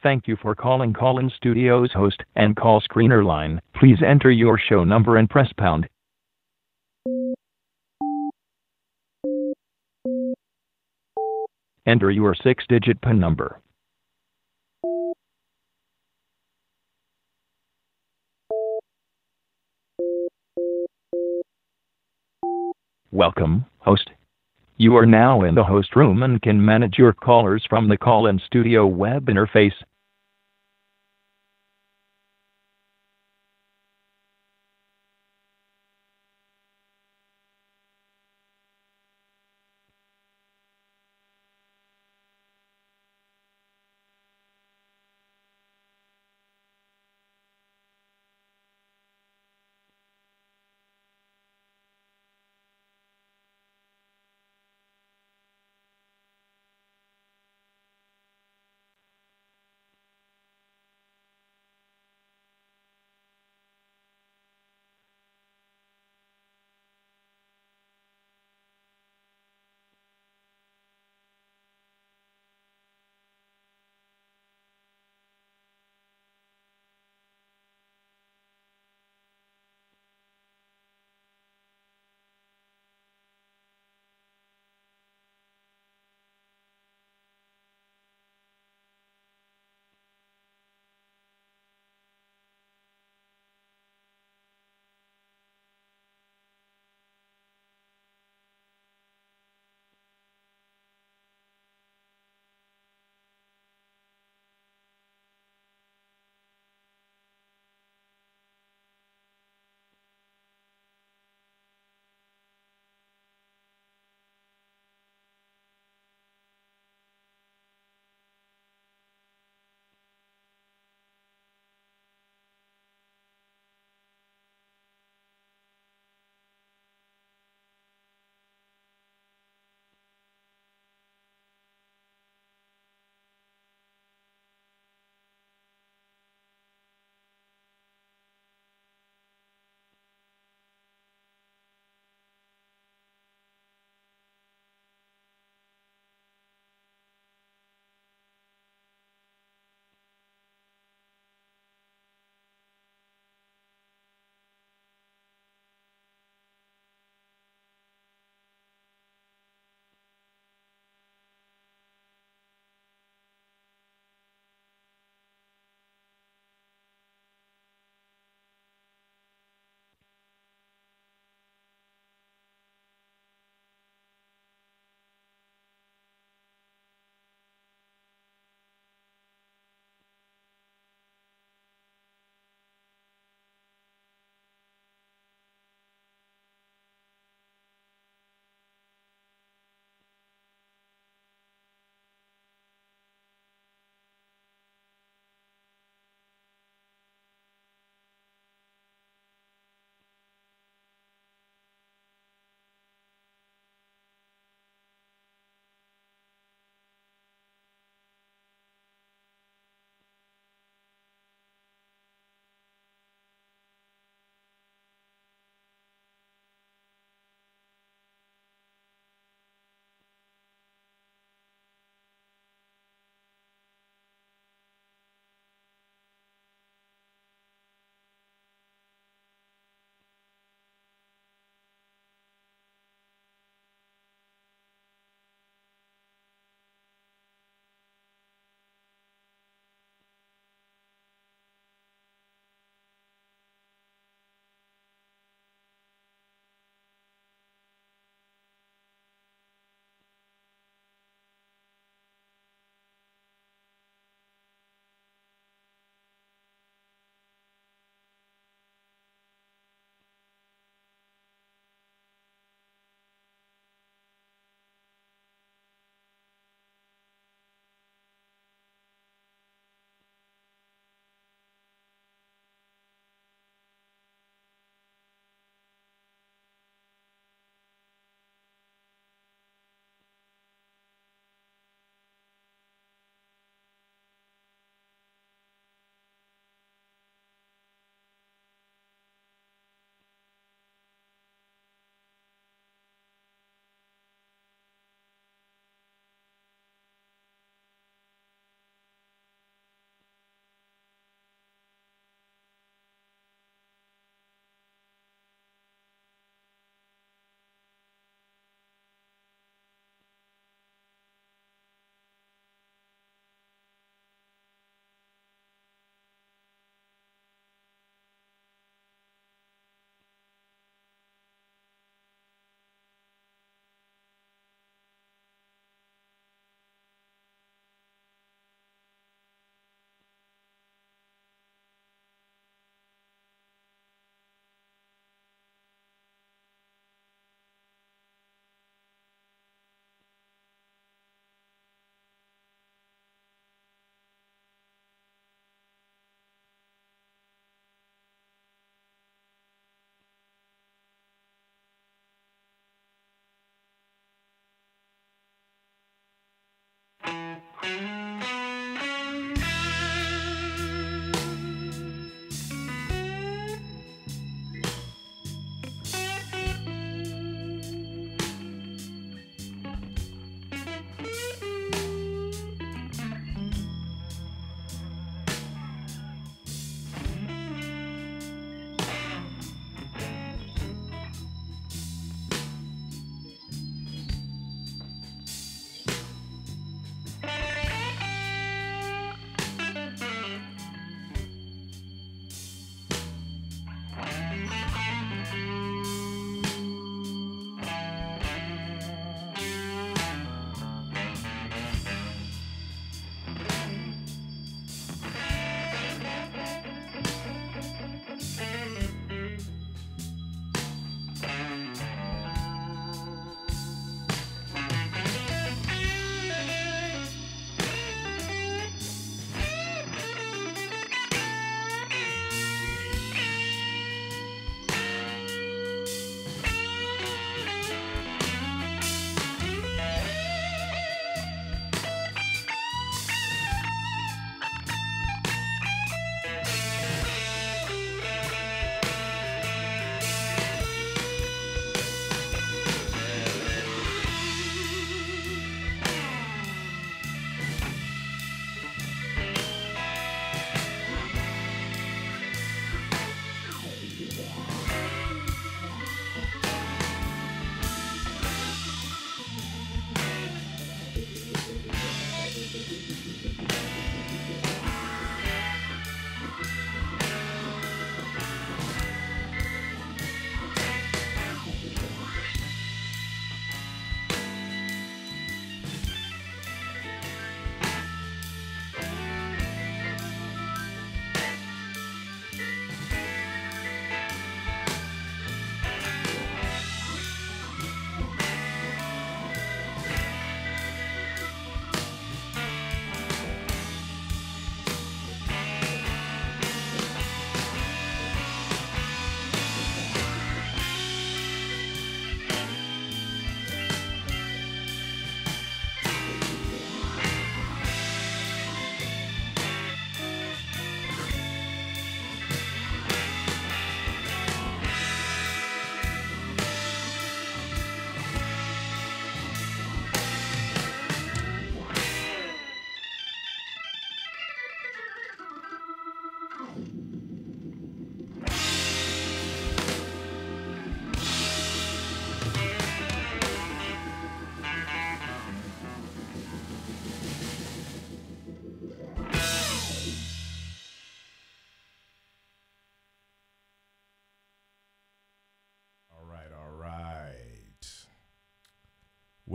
Thank you for calling Call-In Studios host and call screener line. Please enter your show number and press pound. Enter your 6-digit PIN number. Welcome, host. You are now in the host room and can manage your callers from the Call-In Studio web interface.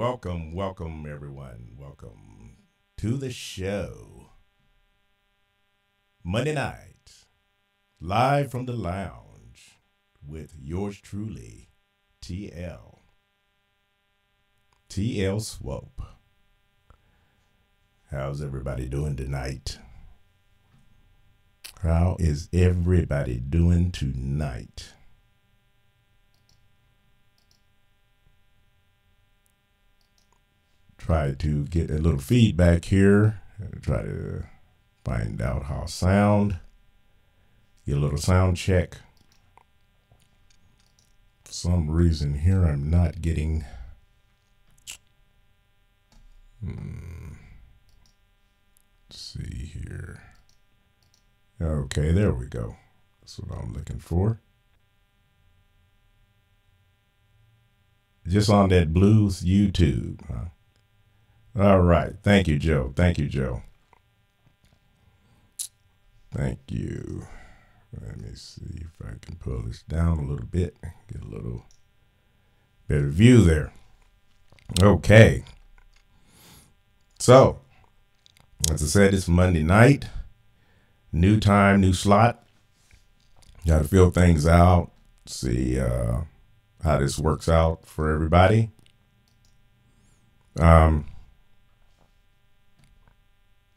Welcome everyone. Welcome to the show. Monday night, live from the lounge with yours truly, TL Swope. How's everybody doing tonight? How is everybody doing tonight? Try to get a little feedback here. Try to find out how sound. Get a little sound check. For some reason here I'm not getting. Let's see here. Okay, there we go. That's what I'm looking for. Just on that Blues YouTube, huh? All right. Thank you, Joe. Thank you, Joe. Thank you. Let me see if I can pull this down a little bit. Get a little better view there. Okay. So, as I said, it's Monday night. New time, new slot. Got to fill things out. See how this works out for everybody.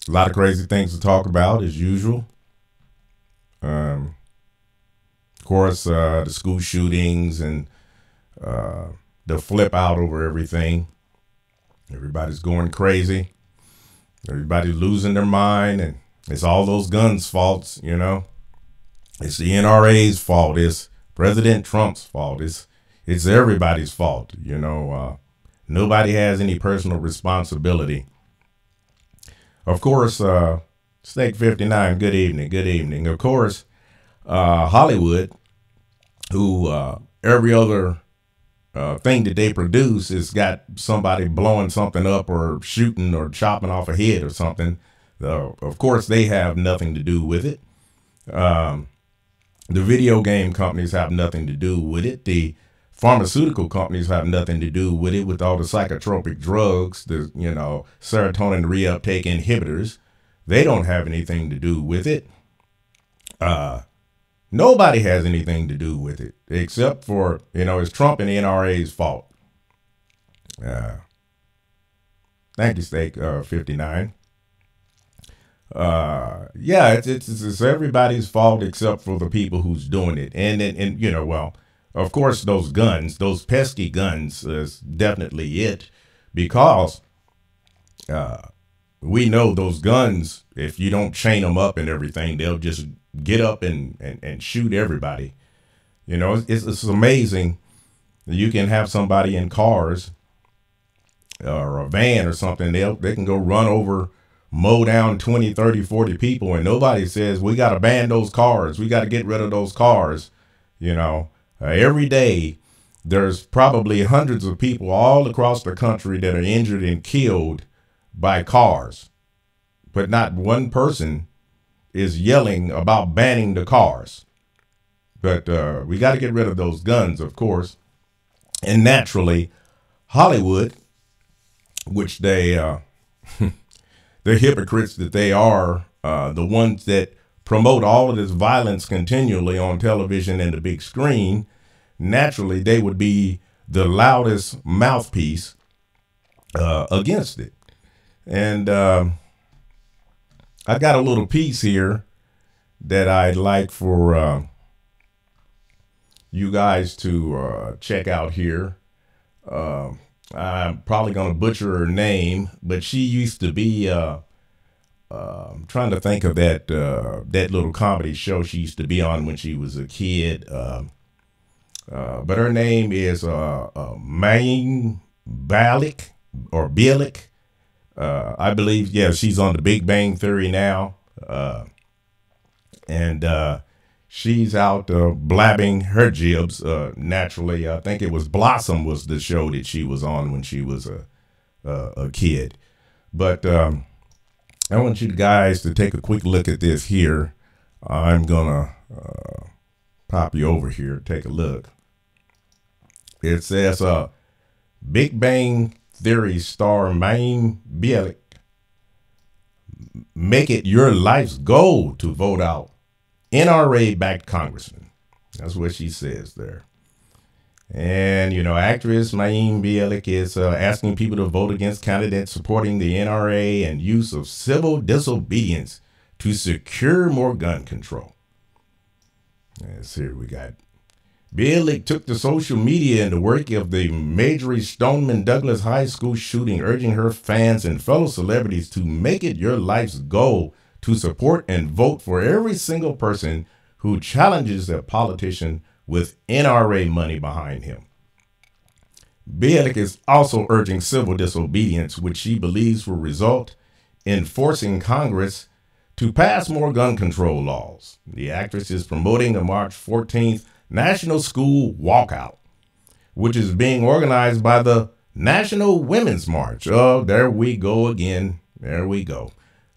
A lot of crazy things to talk about as usual. Of course, the school shootings and the flip out over everything. Everybody's going crazy. Everybody's losing their mind, and it's all those guns' faults, you know. It's the NRA's fault. It's President Trump's fault. It's everybody's fault, you know. Nobody has any personal responsibility. Of course, Snake 59, good evening, good evening. Of course, Hollywood, who every other thing that they produce has got somebody blowing something up or shooting or chopping off a head or something. Of course, they have nothing to do with it. The video game companies have nothing to do with it. The pharmaceutical companies have nothing to do with it, with all the psychotropic drugs, the, you know, serotonin reuptake inhibitors. They don't have anything to do with it. Nobody has anything to do with it, except for, you know, it's Trump and the NRA's fault. Thank you, Steak 59. Yeah, it's everybody's fault except for the people who's doing it. And you know, well, of course, those guns, those pesky guns is definitely it, because we know those guns, if you don't chain them up and everything, they'll just get up and shoot everybody. You know, it's amazing. You can have somebody in cars or a van or something. They can go run over, mow down 20, 30, 40 people, and nobody says, we got to ban those cars. We got to get rid of those cars. You know, every day there's probably hundreds of people all across the country that are injured and killed by cars, but not one person is yelling about banning the cars. But we got to get rid of those guns, of course. And naturally, Hollywood, which they the hypocrites that they are, the ones that promote all of this violence continually on television and the big screen, naturally they would be the loudest mouthpiece against it. And I got a little piece here that I'd like for you guys to check out here. I'm probably going to butcher her name, but she used to be, I'm trying to think of that little comedy show she used to be on when she was a kid. But her name is Mayim Bialik or Bialik. I believe, yeah, she's on the Big Bang Theory now. And she's out blabbing her jibs naturally. I think it was Blossom was the show that she was on when she was a kid. But I want you guys to take a quick look at this here. I'm going to pop you over here. Take a look. It says Big Bang Theory star Mayim Bialik make it your life's goal to vote out NRA-backed congressman. That's what she says there. And, you know, actress Mayim Bialik is asking people to vote against candidates supporting the NRA and use of civil disobedience to secure more gun control. Let's see, we got Bialik took to social media in the wake of the Marjory Stoneman Douglas High School shooting, urging her fans and fellow celebrities to make it your life's goal to support and vote for every single person who challenges a politician with NRA money behind him. Bialik is also urging civil disobedience, which she believes will result in forcing Congress to pass more gun control laws. The actress is promoting the March 14th National School Walkout, which is being organized by the National Women's March. Oh, there we go again. There we go.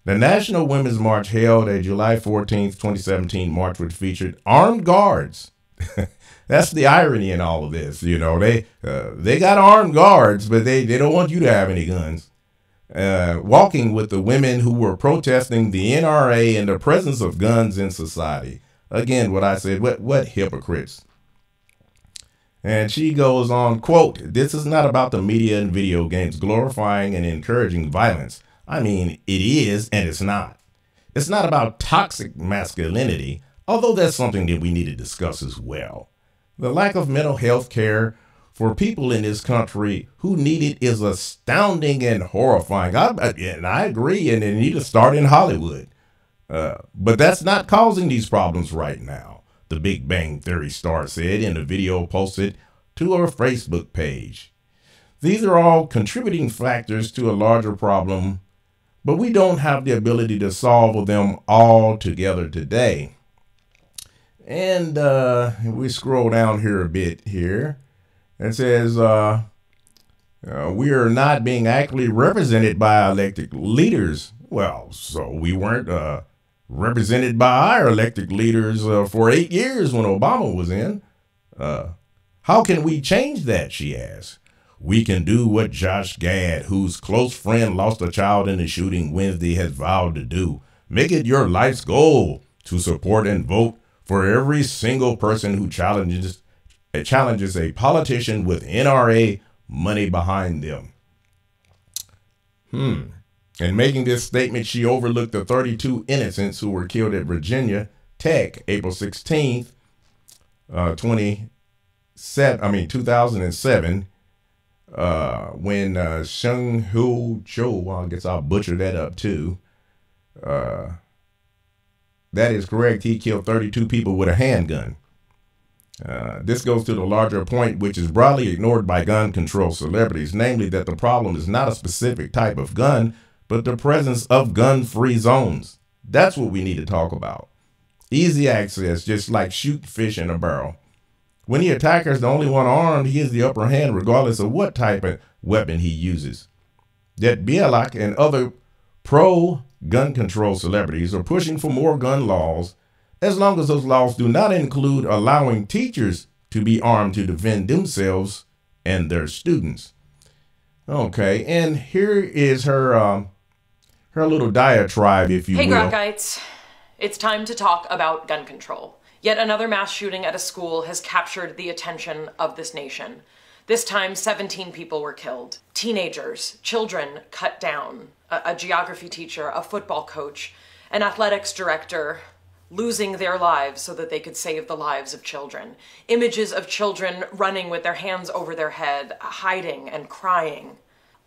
The National Women's March held a July 14th, 2017 march which featured armed guards. That's the irony in all of this. You know, they got armed guards, but they don't want you to have any guns. Walking with the women who were protesting the NRA and the presence of guns in society. Again, what I said, what hypocrites. And she goes on, quote, "This is not about the media and video games glorifying and encouraging violence. I mean, it is and it's not. It's not about toxic masculinity, although that's something that we need to discuss as well. The lack of mental health care for people in this country who need it is astounding and horrifying." And I agree, and they need to start in Hollywood. But that's not causing these problems right now, the Big Bang Theory star said in a video posted to her Facebook page. These are all contributing factors to a larger problem, but we don't have the ability to solve them all together today. And we scroll down here a bit here. It says, we are not being accurately represented by elected leaders. Well, so we weren't represented by our elected leaders for 8 years when Obama was in. How can we change that, she asked. We can do what Josh Gad, whose close friend lost a child in the shooting Wednesday, has vowed to do. Make it your life's goal to support and vote for every single person who challenges a politician with NRA money behind them. In making this statement, she overlooked the 32 innocents who were killed at Virginia Tech April 16th, 2007, when Sung Ho Cho, I guess I'll butcher that up too. That is correct. He killed 32 people with a handgun. This goes to the larger point, which is broadly ignored by gun control celebrities, namely that the problem is not a specific type of gun, but the presence of gun-free zones. That's what we need to talk about. Easy access, just like shooting fish in a barrel. When the attacker is the only one armed, he has the upper hand regardless of what type of weapon he uses. That Bialik and other pro-gun control celebrities are pushing for more gun laws, as long as those laws do not include allowing teachers to be armed to defend themselves and their students. Okay, and here is her little diatribe, if you will. Hey, Grockites. It's time to talk about gun control. Yet another mass shooting at a school has captured the attention of this nation. This time, 17 people were killed. Teenagers, children cut down, a geography teacher, a football coach, an athletics director, losing their lives so that they could save the lives of children. Images of children running with their hands over their head, hiding and crying.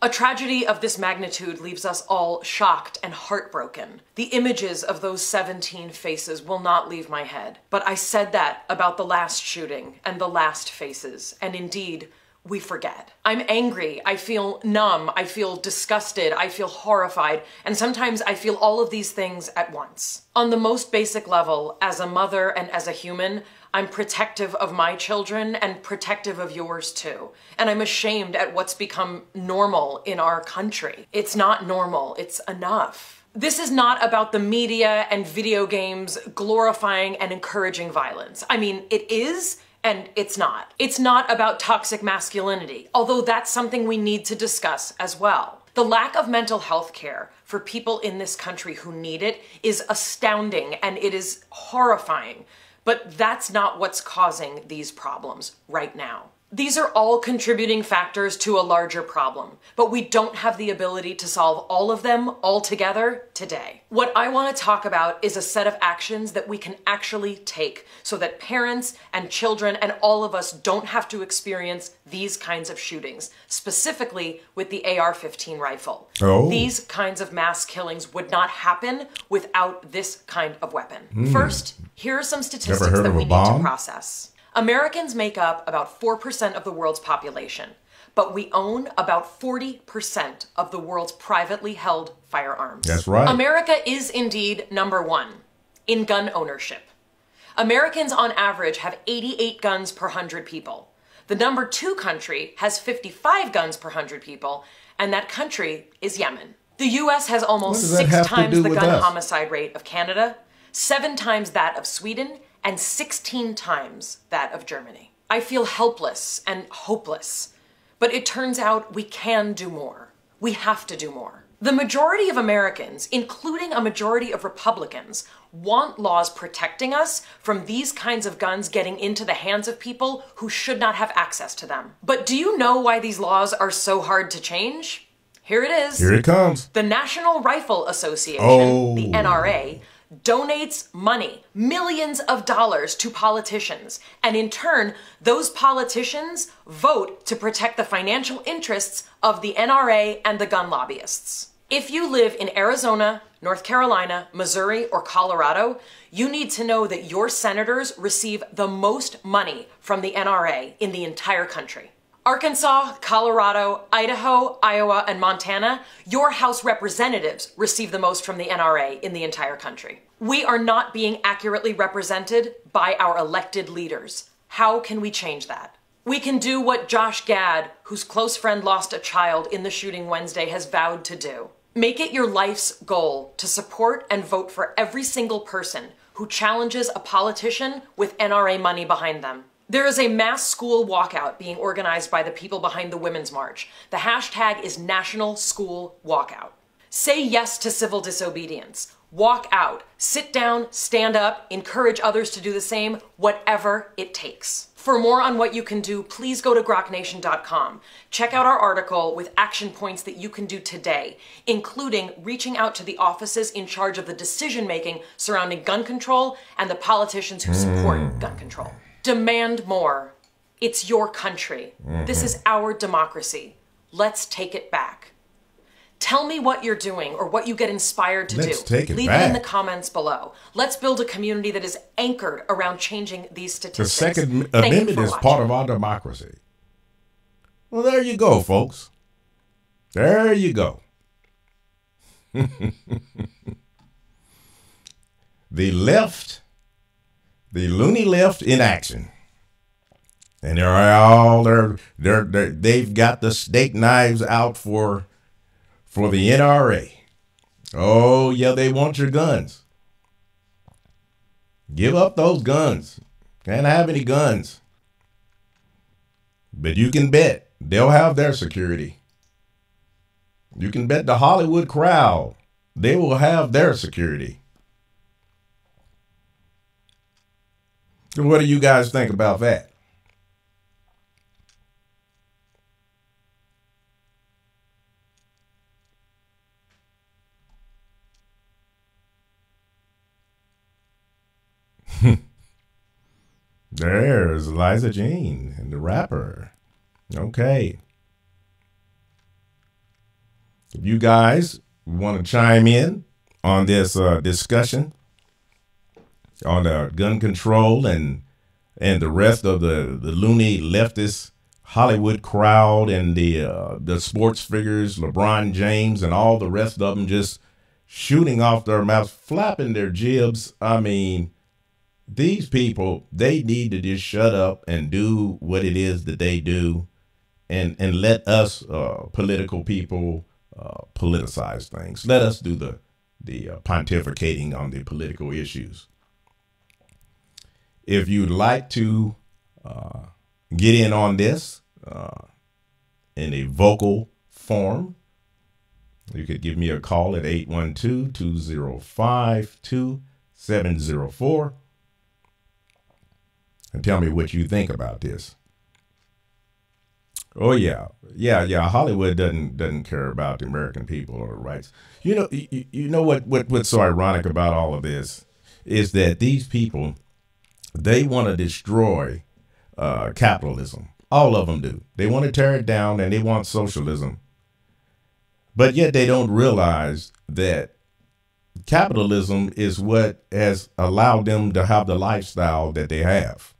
A tragedy of this magnitude leaves us all shocked and heartbroken. The images of those 17 faces will not leave my head. But I said that about the last shooting and the last faces, and indeed, we forget. I'm angry, I feel numb, I feel disgusted, I feel horrified, and sometimes I feel all of these things at once. On the most basic level, as a mother and as a human, I'm protective of my children and protective of yours too. And I'm ashamed at what's become normal in our country. It's not normal, it's enough. This is not about the media and video games glorifying and encouraging violence. I mean, it is, And it's not. It's not about toxic masculinity, although that's something we need to discuss as well. The lack of mental health care for people in this country who need it is astounding and it is horrifying. But that's not what's causing these problems right now. These are all contributing factors to a larger problem, but we don't have the ability to solve all of them all together today. What I want to talk about is a set of actions that we can actually take so that parents and children and all of us don't have to experience these kinds of shootings, specifically with the AR-15 rifle. Oh. These kinds of mass killings would not happen without this kind of weapon. First, here are some statistics that we need to process. Americans make up about 4% of the world's population, but we own about 40% of the world's privately held firearms. That's right. America is indeed number one in gun ownership. Americans on average have 88 guns per 100 people. The number 2 country has 55 guns per 100 people, and that country is Yemen. The US has almost 6 times the gun homicide rate of Canada, 7 times that of Sweden, and 16 times that of Germany. I feel helpless and hopeless, but it turns out we can do more. We have to do more. The majority of Americans, including a majority of Republicans, want laws protecting us from these kinds of guns getting into the hands of people who should not have access to them. But do you know why these laws are so hard to change? Here it is. Here it comes. The National Rifle Association, the NRA, donates money, millions of dollars to politicians, and in turn, those politicians vote to protect the financial interests of the NRA and the gun lobbyists. If you live in Arizona, North Carolina, Missouri, or Colorado, you need to know that your senators receive the most money from the NRA in the entire country. Arkansas, Colorado, Idaho, Iowa, and Montana, your House representatives receive the most from the NRA in the entire country. We are not being accurately represented by our elected leaders. How can we change that? We can do what Josh Gad, whose close friend lost a child in the shooting Wednesday, has vowed to do. Make it your life's goal to support and vote for every single person who challenges a politician with NRA money behind them. There is a mass school walkout being organized by the people behind the Women's March. The hashtag is National School Walkout. Say yes to civil disobedience. Walk out. Sit down, stand up, encourage others to do the same, whatever it takes. For more on what you can do, please go to groknation.com. Check out our article with action points that you can do today, including reaching out to the offices in charge of the decision-making surrounding gun control and the politicians who support gun control. Demand more. It's your country. This is our democracy. Let's take it back. Tell me what you're doing or what you get inspired to do. Leave it in the comments below. Let's build a community that is anchored around changing these statistics. The Second Amendment is part of our democracy. Well, there you go, folks. There you go. The left, the loony left in action. And they've got the steak knives out for the NRA. Oh, yeah, they want your guns. Give up those guns. Can't have any guns. But you can bet they'll have their security. You can bet the Hollywood crowd, they will have their security. So what do you guys think about that? There's Liza Jean and the rapper. Okay. If you guys want to chime in on this discussion on gun control and the rest of the loony leftist Hollywood crowd and the sports figures, LeBron James and all the rest of them just shooting off their mouths, flapping their jibs. I mean, these people, they need to just shut up and do what it is that they do and let us political people politicize things. Let us do the pontificating on the political issues. If you'd like to get in on this in a vocal form, you could give me a call at 812-205-2704 and tell me what you think about this. Oh yeah. Hollywood doesn't care about the American people or rights. You know what's so ironic about all of this is that these people, they want to destroy capitalism. All of them do. They want to tear it down and they want socialism. But yet they don't realize that capitalism is what has allowed them to have the lifestyle that they have.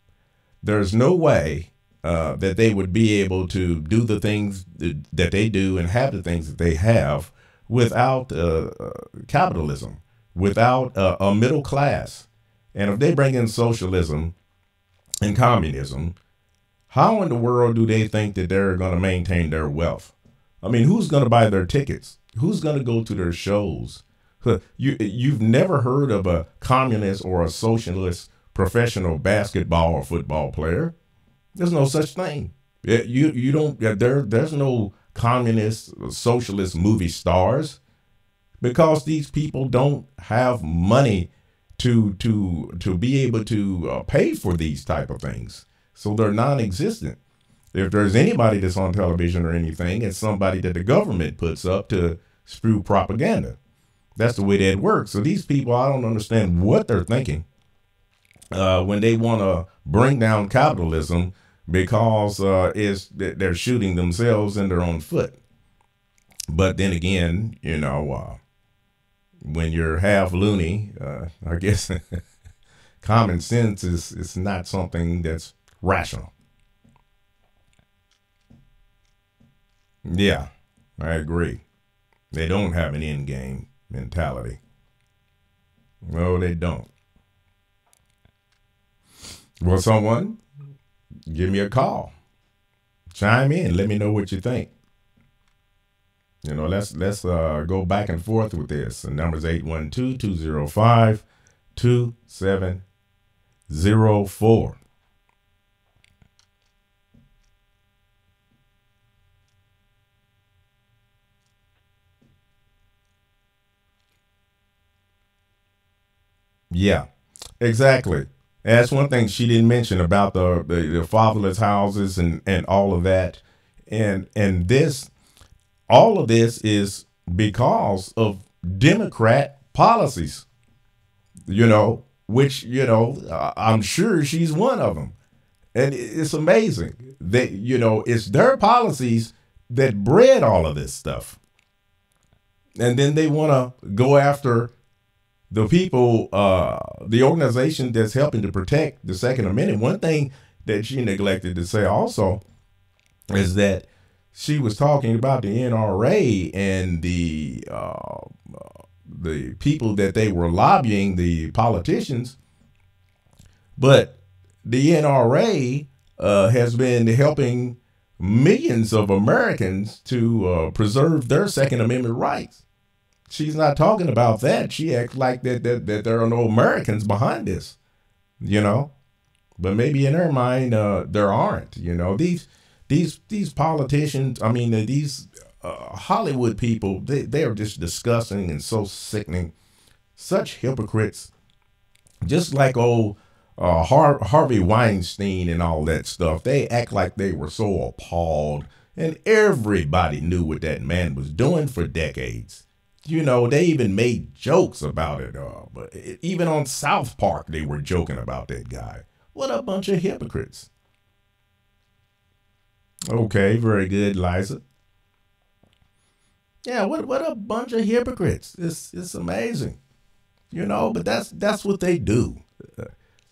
There's no way that they would be able to do the things that they do and have the things that they have without capitalism, without a middle class. And if they bring in socialism and communism, how in the world do they think that they're going to maintain their wealth? I mean, who's going to buy their tickets? Who's going to go to their shows? You've never heard of a communist or a socialist professional basketball or football player. There's no such thing. You don't. There's no communist, socialist movie stars because these people don't have money to be able to pay for these type of things. So they're non-existent. If there's anybody that's on television or anything, it's somebody that the government puts up to spew propaganda. That's the way that works. So these people, I don't understand what they're thinking when they want to bring down capitalism because they're shooting themselves in their own foot. But then again, when you're half loony, I guess common sense is not something that's rational. Yeah, I agree. They don't have an end game mentality. No, they don't. Well, someone, give me a call. Chime in. Let me know what you think. Let's go back and forth with this. The number's 812-205-2704. Yeah, exactly. That's one thing she didn't mention about the fatherless houses and all of that. And all of this is because of Democrat policies, which, I'm sure she's one of them. And it's amazing that, it's their policies that bred all of this stuff. And then they want to go after the people, the organization that's helping to protect the Second Amendment. One thing that she neglected to say also is that she was talking about the NRA and the people that they were lobbying, the politicians. But the NRA has been helping millions of Americans to preserve their Second Amendment rights. She's not talking about that. She acts like that there are no Americans behind this, But maybe in her mind, there aren't. These politicians. I mean, these Hollywood people. They are just disgusting and so sickening. Such hypocrites. Just like old Harvey Weinstein and all that stuff. They act like they were so appalled, and everybody knew what that man was doing for decades. They even made jokes about it. But even on South Park, they were joking about that guy. What a bunch of hypocrites. Okay, very good, Liza. Yeah, what a bunch of hypocrites. It's amazing. But that's what they do.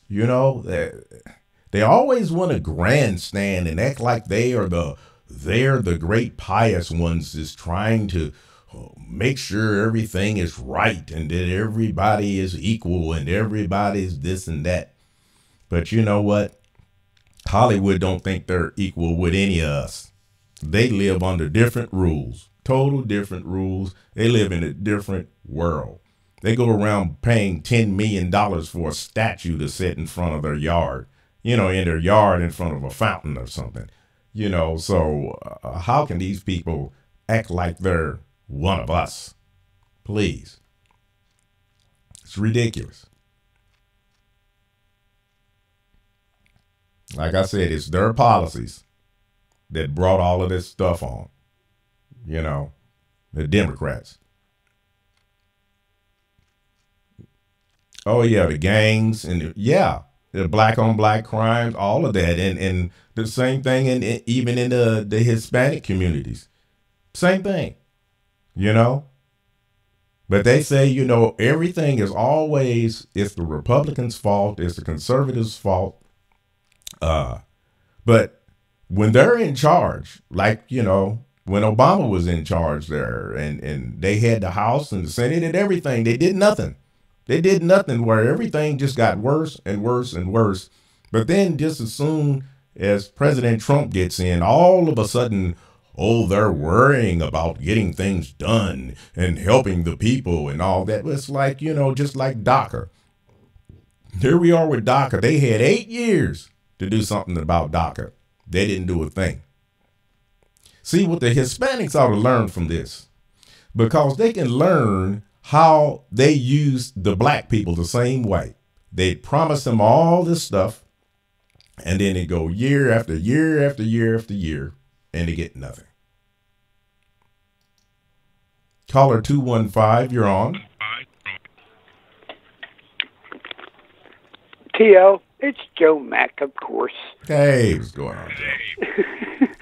They always want to grandstand and act like they're the great pious ones just trying to make sure everything is right and that everybody is equal and everybody's this and that. But you know what? Hollywood don't think they're equal with any of us. They live under different rules, total different rules. They live in a different world. They go around paying $10 million for a statue to sit in front of their yard. in their yard in front of a fountain or something. So how can these people act like they're one of us? Please. It's ridiculous. Like I said, it's their policies that brought all of this stuff on. The Democrats. Oh, yeah, the gangs and the black on black crimes, all of that. And the same thing even in the Hispanic communities. Same thing, But they say, everything is always, it's the Republicans' fault, it's the conservatives' fault. But when they're in charge, like, when Obama was in charge there and they had the House and the Senate and everything, they did nothing. They did nothing, where everything just got worse and worse and worse. But then just as soon as President Trump gets in, all of a sudden, they're worrying about getting things done and helping the people and all that. It's like, just like DACA. Here we are with DACA. They had 8 years to do something about DACA. They didn't do a thing. See, what the Hispanics ought to learn from this, because they can learn how they use the black people the same way. They promise them all this stuff, and then they go year after year after year after year, and they get nothing. Caller 215, you're on. T.O., it's Joe Mack, of course. Hey, what's going on, Joe?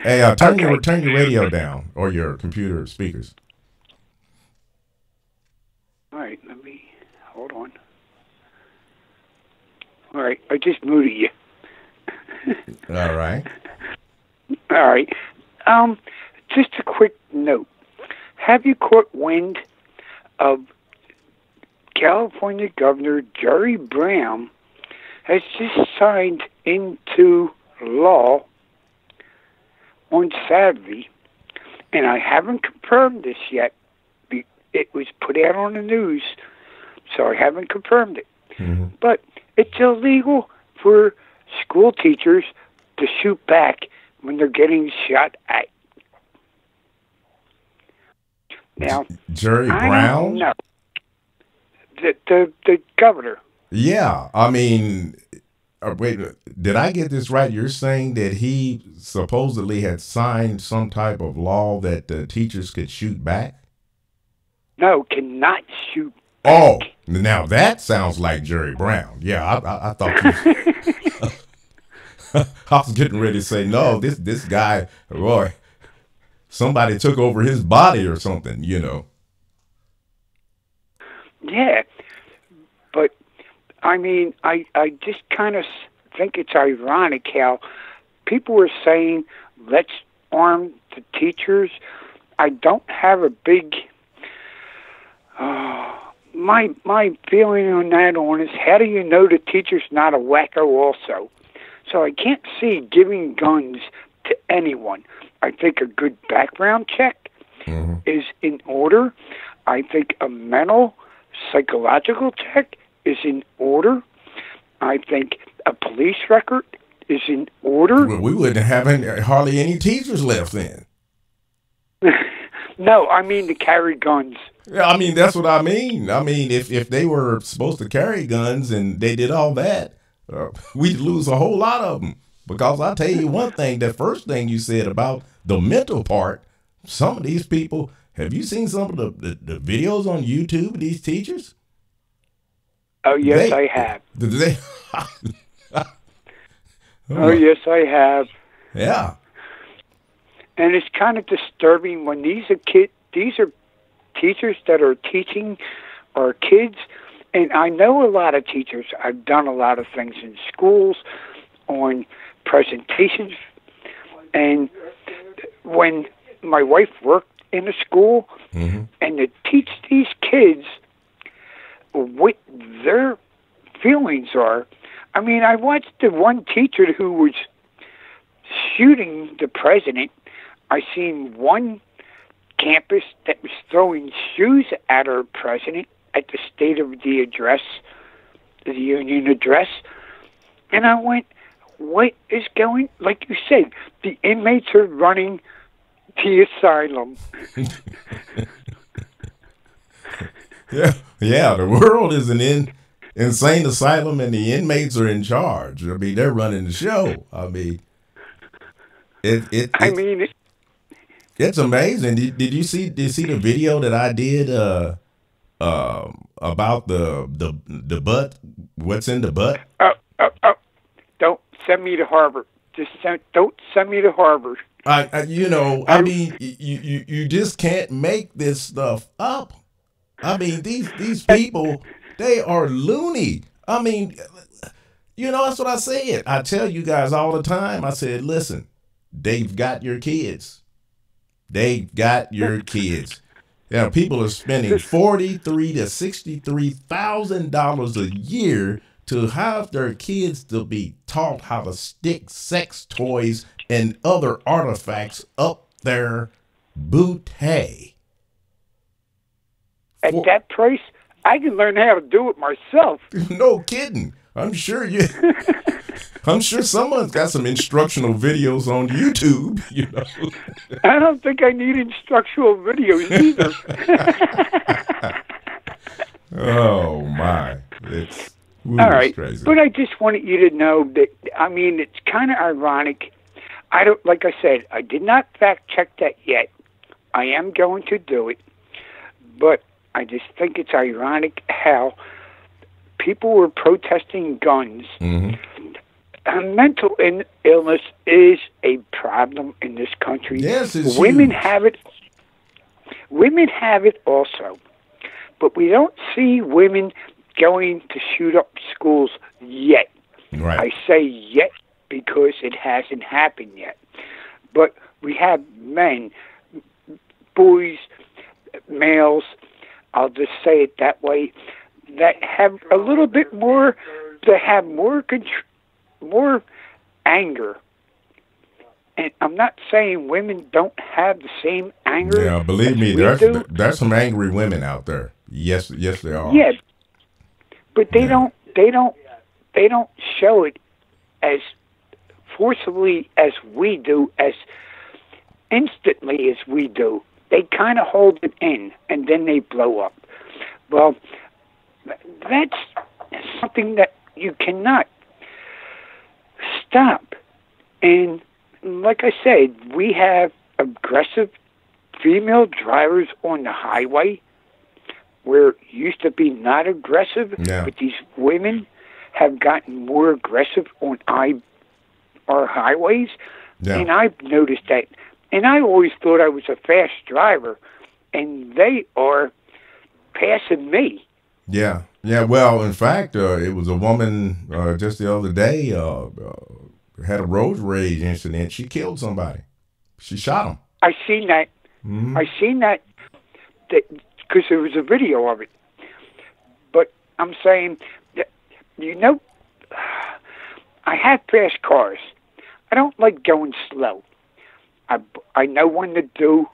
Hey, turn your radio down, or your computer speakers. All right, hold on. All right, I just muted you. All right. All right. Just a quick note. Have you caught wind of California Governor Jerry Brown has just signed into law on Saturday, and I haven't confirmed this yet. It was put out on the news, so I haven't confirmed it. Mm-hmm. But it's illegal for school teachers to shoot back when they're getting shot at. Now, Jerry Brown? No. The governor. Yeah, I mean, wait, did I get this right? You're saying that he supposedly had signed some type of law that teachers could shoot back? No, cannot shoot back. Oh, now that sounds like Jerry Brown. Yeah, I thought you... I was getting ready to say, no, this guy, boy, somebody took over his body or something, Yeah, but, I mean, I just kind of think it's ironic how people were saying, let's arm the teachers. I don't have a big... my feeling on that is, how do you know the teacher's not a wacko also? So I can't see giving guns to anyone. I think a good background check is in order. I think a mental, psychological check is in order. I think a police record is in order. Well, we wouldn't have hardly any teachers left then. No, I mean to carry guns. Yeah, I mean, that's what I mean. I mean, if they were supposed to carry guns and they did all that, we'd lose a whole lot of them. Because I'll tell you one thing, that first thing you said about the mental part, some of these people, have you seen some of the videos on YouTube of these teachers? Oh, yes, I have. Oh, yes, I have. Yeah. And it's kind of disturbing when these are teachers that are teaching our kids. And I know a lot of teachers. I've done a lot of things in schools on presentations. And when my wife worked in a school, and to teach these kids what their feelings are. I mean, I watched the one teacher who was shooting the president. I seen one campus that was throwing shoes at our president at the State of the Address, the Union Address. And I went, what is going, like you said, the inmates are running the asylum. Yeah, the world is an insane asylum, and the inmates are in charge. I mean, they're running the show. I mean, it's amazing. Did you see the video that I did about the butt? What's in the butt? Don't send me to Harvard. Don't send me to Harvard. I mean, you just can't make this stuff up. I mean, these people, they are loony. I mean, that's what I said. I tell you guys all the time. I said, listen, they've got your kids. They've got your kids. People are spending $43,000 to $63,000 a year to have their kids to be taught how to stick sex toys and other artifacts up their booty. At that price, I can learn how to do it myself. No kidding. I'm sure someone's got some instructional videos on YouTube, I don't think I need instructional videos either. Oh my. It's all right. crazy. But I just wanted you to know that, I mean, it's kind of ironic. Like I said, I did not fact check that yet. I am going to do it. But I just think it's ironic how people were protesting guns. Mm-hmm. Mental illness is a problem in this country. Yes, it's women huge. have it. Women have it also, but we don't see women going to shoot up schools yet. Right. I say yet because it hasn't happened yet. But we have men, boys, males, I'll just say it that way, that have a little bit more, that have more anger. And I'm not saying women don't have the same anger. Yeah, believe me, there's some angry women out there. Yes, there are. Yeah, but they don't show it as forcibly as we do, as instantly as we do. They kind of hold it in, and then they blow up. Well, that's something that you cannot stop. And like I said, we have aggressive female drivers on the highway where it used to be not aggressive, but these women have gotten more aggressive on our highways. Yeah. And I've noticed that. And I always thought I was a fast driver, and they are passing me. Yeah. Well, in fact, it was a woman just the other day had a road rage incident. She killed somebody. She shot him. I seen that. Mm-hmm. I seen that because there was a video of it. But I'm saying that, I have fast cars. I don't like going slow. I know when to do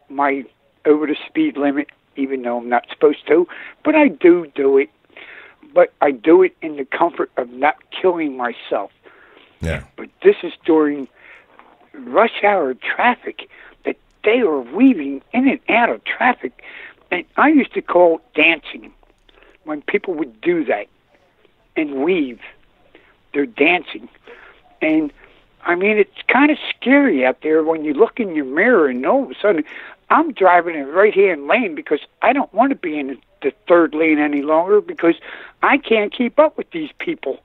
my over the speed limit, even though I'm not supposed to, but I do it. But I do it in the comfort of not killing myself. Yeah. But this is during rush hour traffic that they are weaving in and out of traffic. And I used to call it dancing when people would do that and weave. They're dancing. And I mean, it's kind of scary out there when you look in your mirror and all of a sudden I'm driving in the right-hand lane because I don't want to be in the third lane any longer because I can't keep up with these people.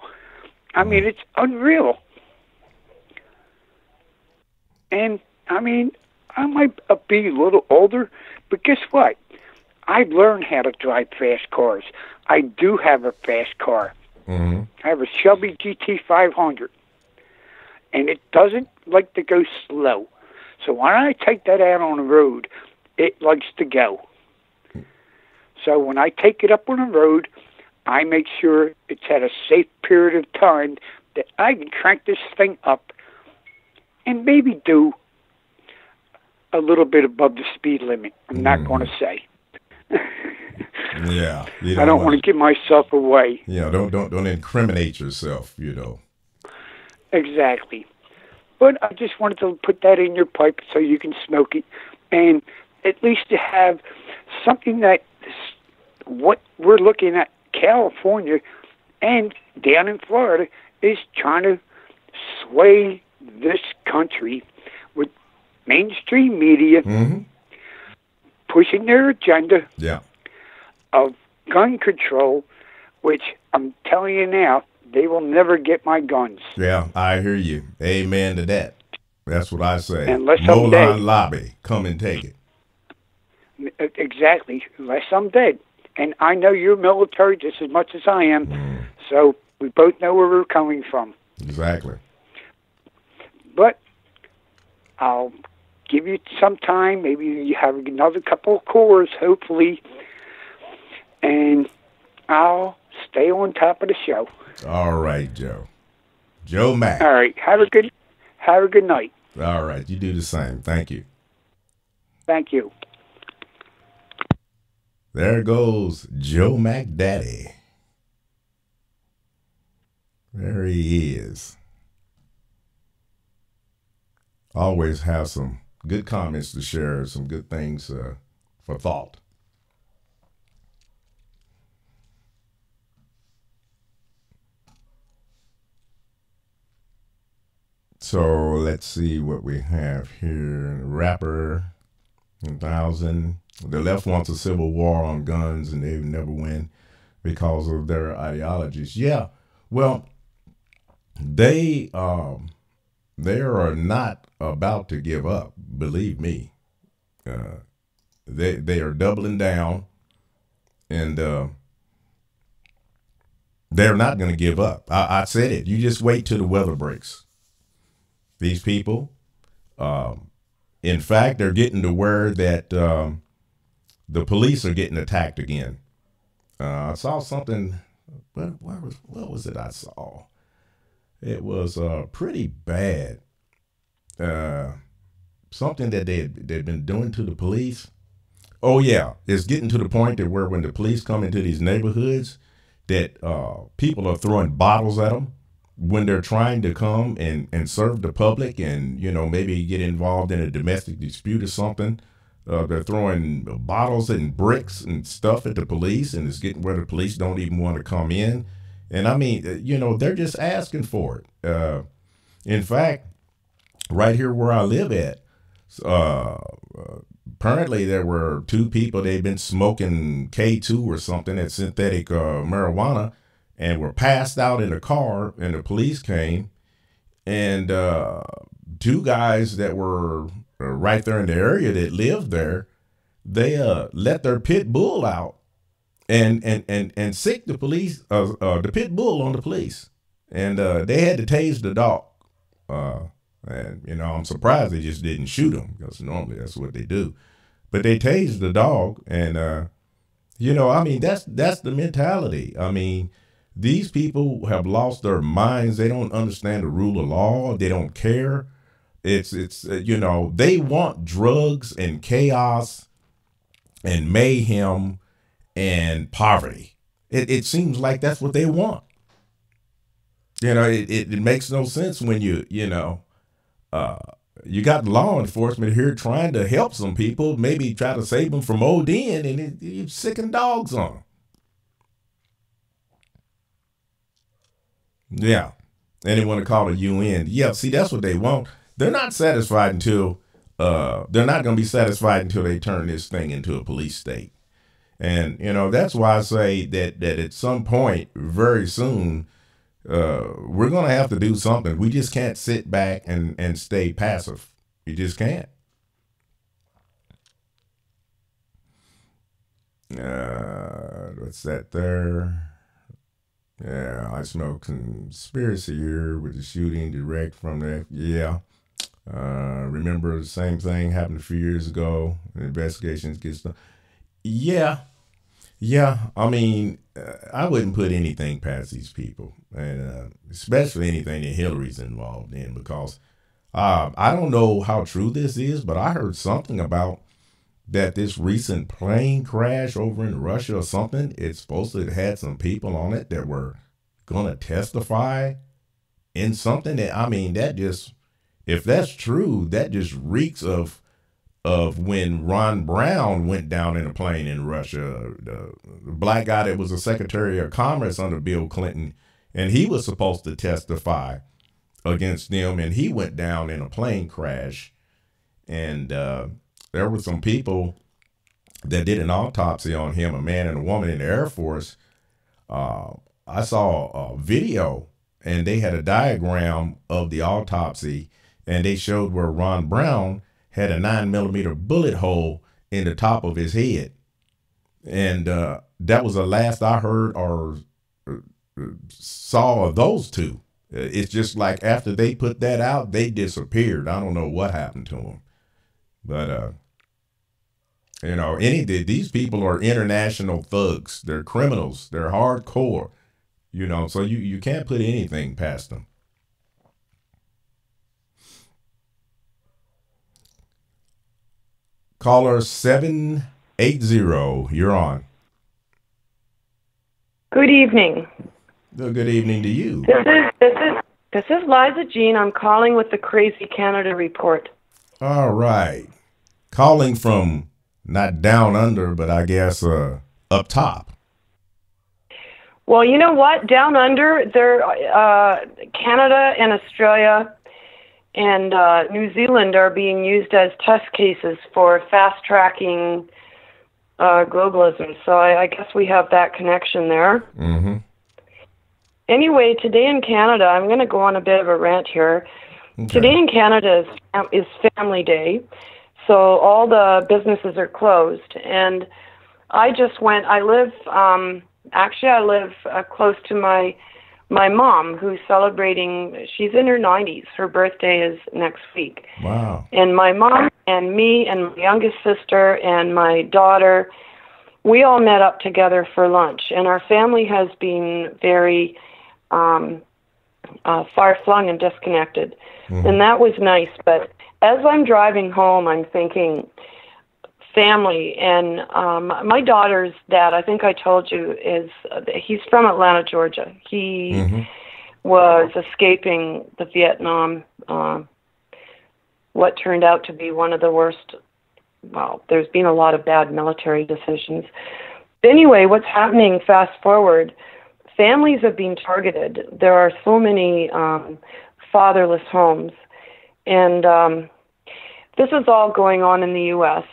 I mean, it's unreal. And, I mean, I might be a little older, but guess what? I've learned how to drive fast cars. I do have a fast car. Mm-hmm. I have a Shelby GT500. And it doesn't like to go slow. So when I take that out on the road, it likes to go. So when I take it up on the road, I make sure it's at a safe period of time that I can crank this thing up and maybe do a little bit above the speed limit. I'm not going to say. Yeah. I don't want to give myself away. Yeah, don't incriminate yourself, Exactly. But I just wanted to put that in your pipe so you can smoke it, and at least to have something that what we're looking at, California and down in Florida, is trying to sway this country with mainstream media pushing their agenda of gun control, which I'm telling you now, they will never get my guns. Yeah, I hear you. Amen to that. That's what I say. Unless Moline Lobby, come and take it. Exactly, unless I'm dead. And I know you're military just as much as I am, so we both know where we're coming from. Exactly. But I'll give you some time. Maybe you have another couple of callers, hopefully, and I'll stay on top of the show. All right, Joe. Joe Mack. All right. Have a good night. All right. You do the same. Thank you. Thank you. There goes Joe Mack Daddy. There he is. Always have some good comments to share, some good things for thought. So let's see what we have here. Rapper, 1000. The left wants a civil war on guns, and they never win because of their ideologies. Yeah, well, they are not about to give up. Believe me, they are doubling down, and they're not going to give up. I said it. You just wait till the weather breaks. These people, in fact, they're getting to where that the police are getting attacked again. I saw something. What was it I saw? It was pretty bad. Something that they'd been doing to the police. Oh yeah, it's getting to the point that where when the police come into these neighborhoods, that people are throwing bottles at them when they're trying to come and serve the public, and maybe get involved in a domestic dispute or something. They're throwing bottles and bricks and stuff at the police, and it's getting where the police don't even want to come in. And I mean, they're just asking for it. In fact, right here where I live at, apparently there were two people, they'd been smoking K2 or something, at synthetic marijuana, and were passed out in a car, and the police came, and two guys that were right there in the area that lived there, they let their pit bull out and sicked the police, the pit bull on the police, and they had to tase the dog. And I'm surprised they just didn't shoot him, because normally that's what they do, but they tased the dog, and I mean that's the mentality. I mean, these people have lost their minds. They don't understand the rule of law. They don't care. It's they want drugs and chaos and mayhem and poverty. It seems like that's what they want. It makes no sense when you got law enforcement here trying to help some people, maybe try to save them from ODing, and you're sicking dogs on them. Yeah. And they want to call it UN. Yeah, see, that's what they want. They're not satisfied until, they're not going to be satisfied until they turn this thing into a police state. And, that's why I say that at some point, very soon, we're going to have to do something. We just can't sit back and stay passive. You just can't. What's that there? Yeah, I smell conspiracy here with the shooting direct from the, yeah. Remember the same thing happened a few years ago. Investigations get stuff. Yeah. I mean, I wouldn't put anything past these people, and especially anything that Hillary's involved in, because I don't know how true this is, but I heard something about that this recent plane crash over in Russia or something, it's supposed to have had some people on it that were going to testify in something that, I mean, that just, if that's true, that just reeks of when Ron Brown went down in a plane in Russia, the black guy that was the Secretary of Commerce under Bill Clinton, and he was supposed to testify against them, and he went down in a plane crash. And there were some people that did an autopsy on him, a man and a woman in the Air Force. I saw a video, and they had a diagram of the autopsy, and they showed where Ron Brown had a 9mm bullet hole in the top of his head. And that was the last I heard or saw of those two. It's just like after they put that out, they disappeared. I don't know what happened to them. But, you know, these people are international thugs. They're criminals. They're hardcore, you know, so you can't put anything past them. Caller 780, you're on. Good evening. Good evening to you. This is Liza Jean. I'm calling with the Crazy Canada Report. All right. Calling from not down under, but I guess up top. Well, you know what? Down under, Canada and Australia and New Zealand are being used as test cases for fast-tracking globalism. So I guess we have that connection there. Mm-hmm. Anyway, today in Canada, I'm going to go on a bit of a rant here. Okay. Today in Canada is Family Day, so all the businesses are closed. And I live close to my mom, who's celebrating, she's in her 90s. Her birthday is next week. Wow. And my mom and me and my youngest sister and my daughter, we all met up together for lunch. And our family has been very far-flung and disconnected. Mm-hmm. And that was nice. But as I'm driving home, I'm thinking family. And my daughter's dad, I think I told you, he's from Atlanta, Georgia. He mm-hmm. was escaping the Vietnam, what turned out to be one of the worst. Well, there's been a lot of bad military decisions. Anyway, what's happening, fast forward, families have been targeted. There are so many fatherless homes. And this is all going on in the U.S.,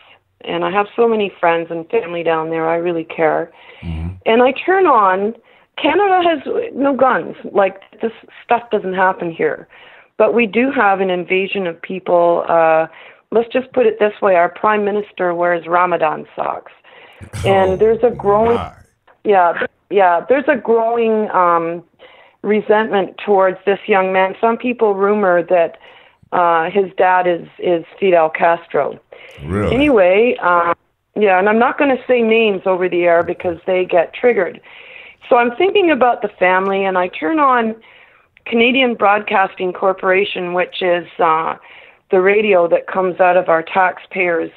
and I have so many friends and family down there. I really care. Mm-hmm. And I turn on, Canada has no guns. Like, this stuff doesn't happen here. But we do have an invasion of people. Let's just put it this way. Our prime minister wears Ramadan socks. And there's a growing, there's a growing resentment towards this young man. Some people rumor that his dad is Fidel Castro. Really? Anyway, and I'm not going to say names over the air because they get triggered. So I'm thinking about the family, and I turn on Canadian Broadcasting Corporation, which is the radio that comes out of our taxpayers'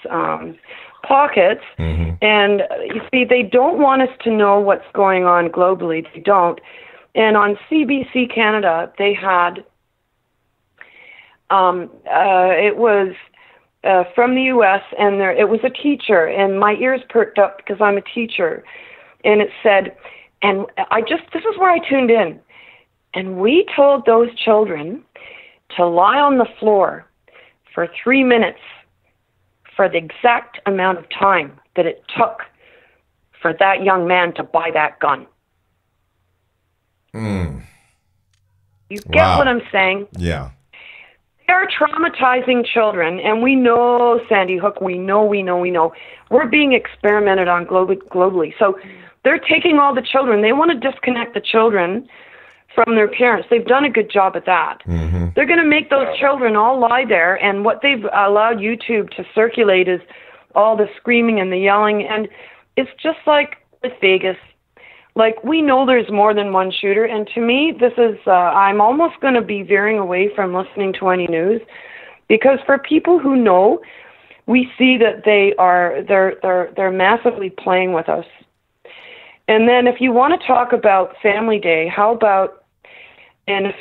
pockets. Mm-hmm. And you see, they don't want us to know what's going on globally. They don't. And on CBC Canada, they had, it was from the U.S., and it was a teacher, and my ears perked up because I'm a teacher. And it said, and this is where I tuned in. And we told those children to lie on the floor for 3 minutes for the exact amount of time that it took for that young man to buy that gun. Mm. You get what I'm saying? Yeah. They're traumatizing children, and we know, Sandy Hook, we know. We're being experimented on globally. So they're taking all the children. They want to disconnect the children from their parents. They've done a good job at that. Mm-hmm. They're going to make those children all lie there, and what they've allowed YouTube to circulate is all the screaming and the yelling, and it's just like with Vegas. Like, we know there's more than one shooter, and to me, this is, I'm almost going to be veering away from listening to any news, because for people who know, we see that they're massively playing with us. And then if you want to talk about Family Day, how about, and if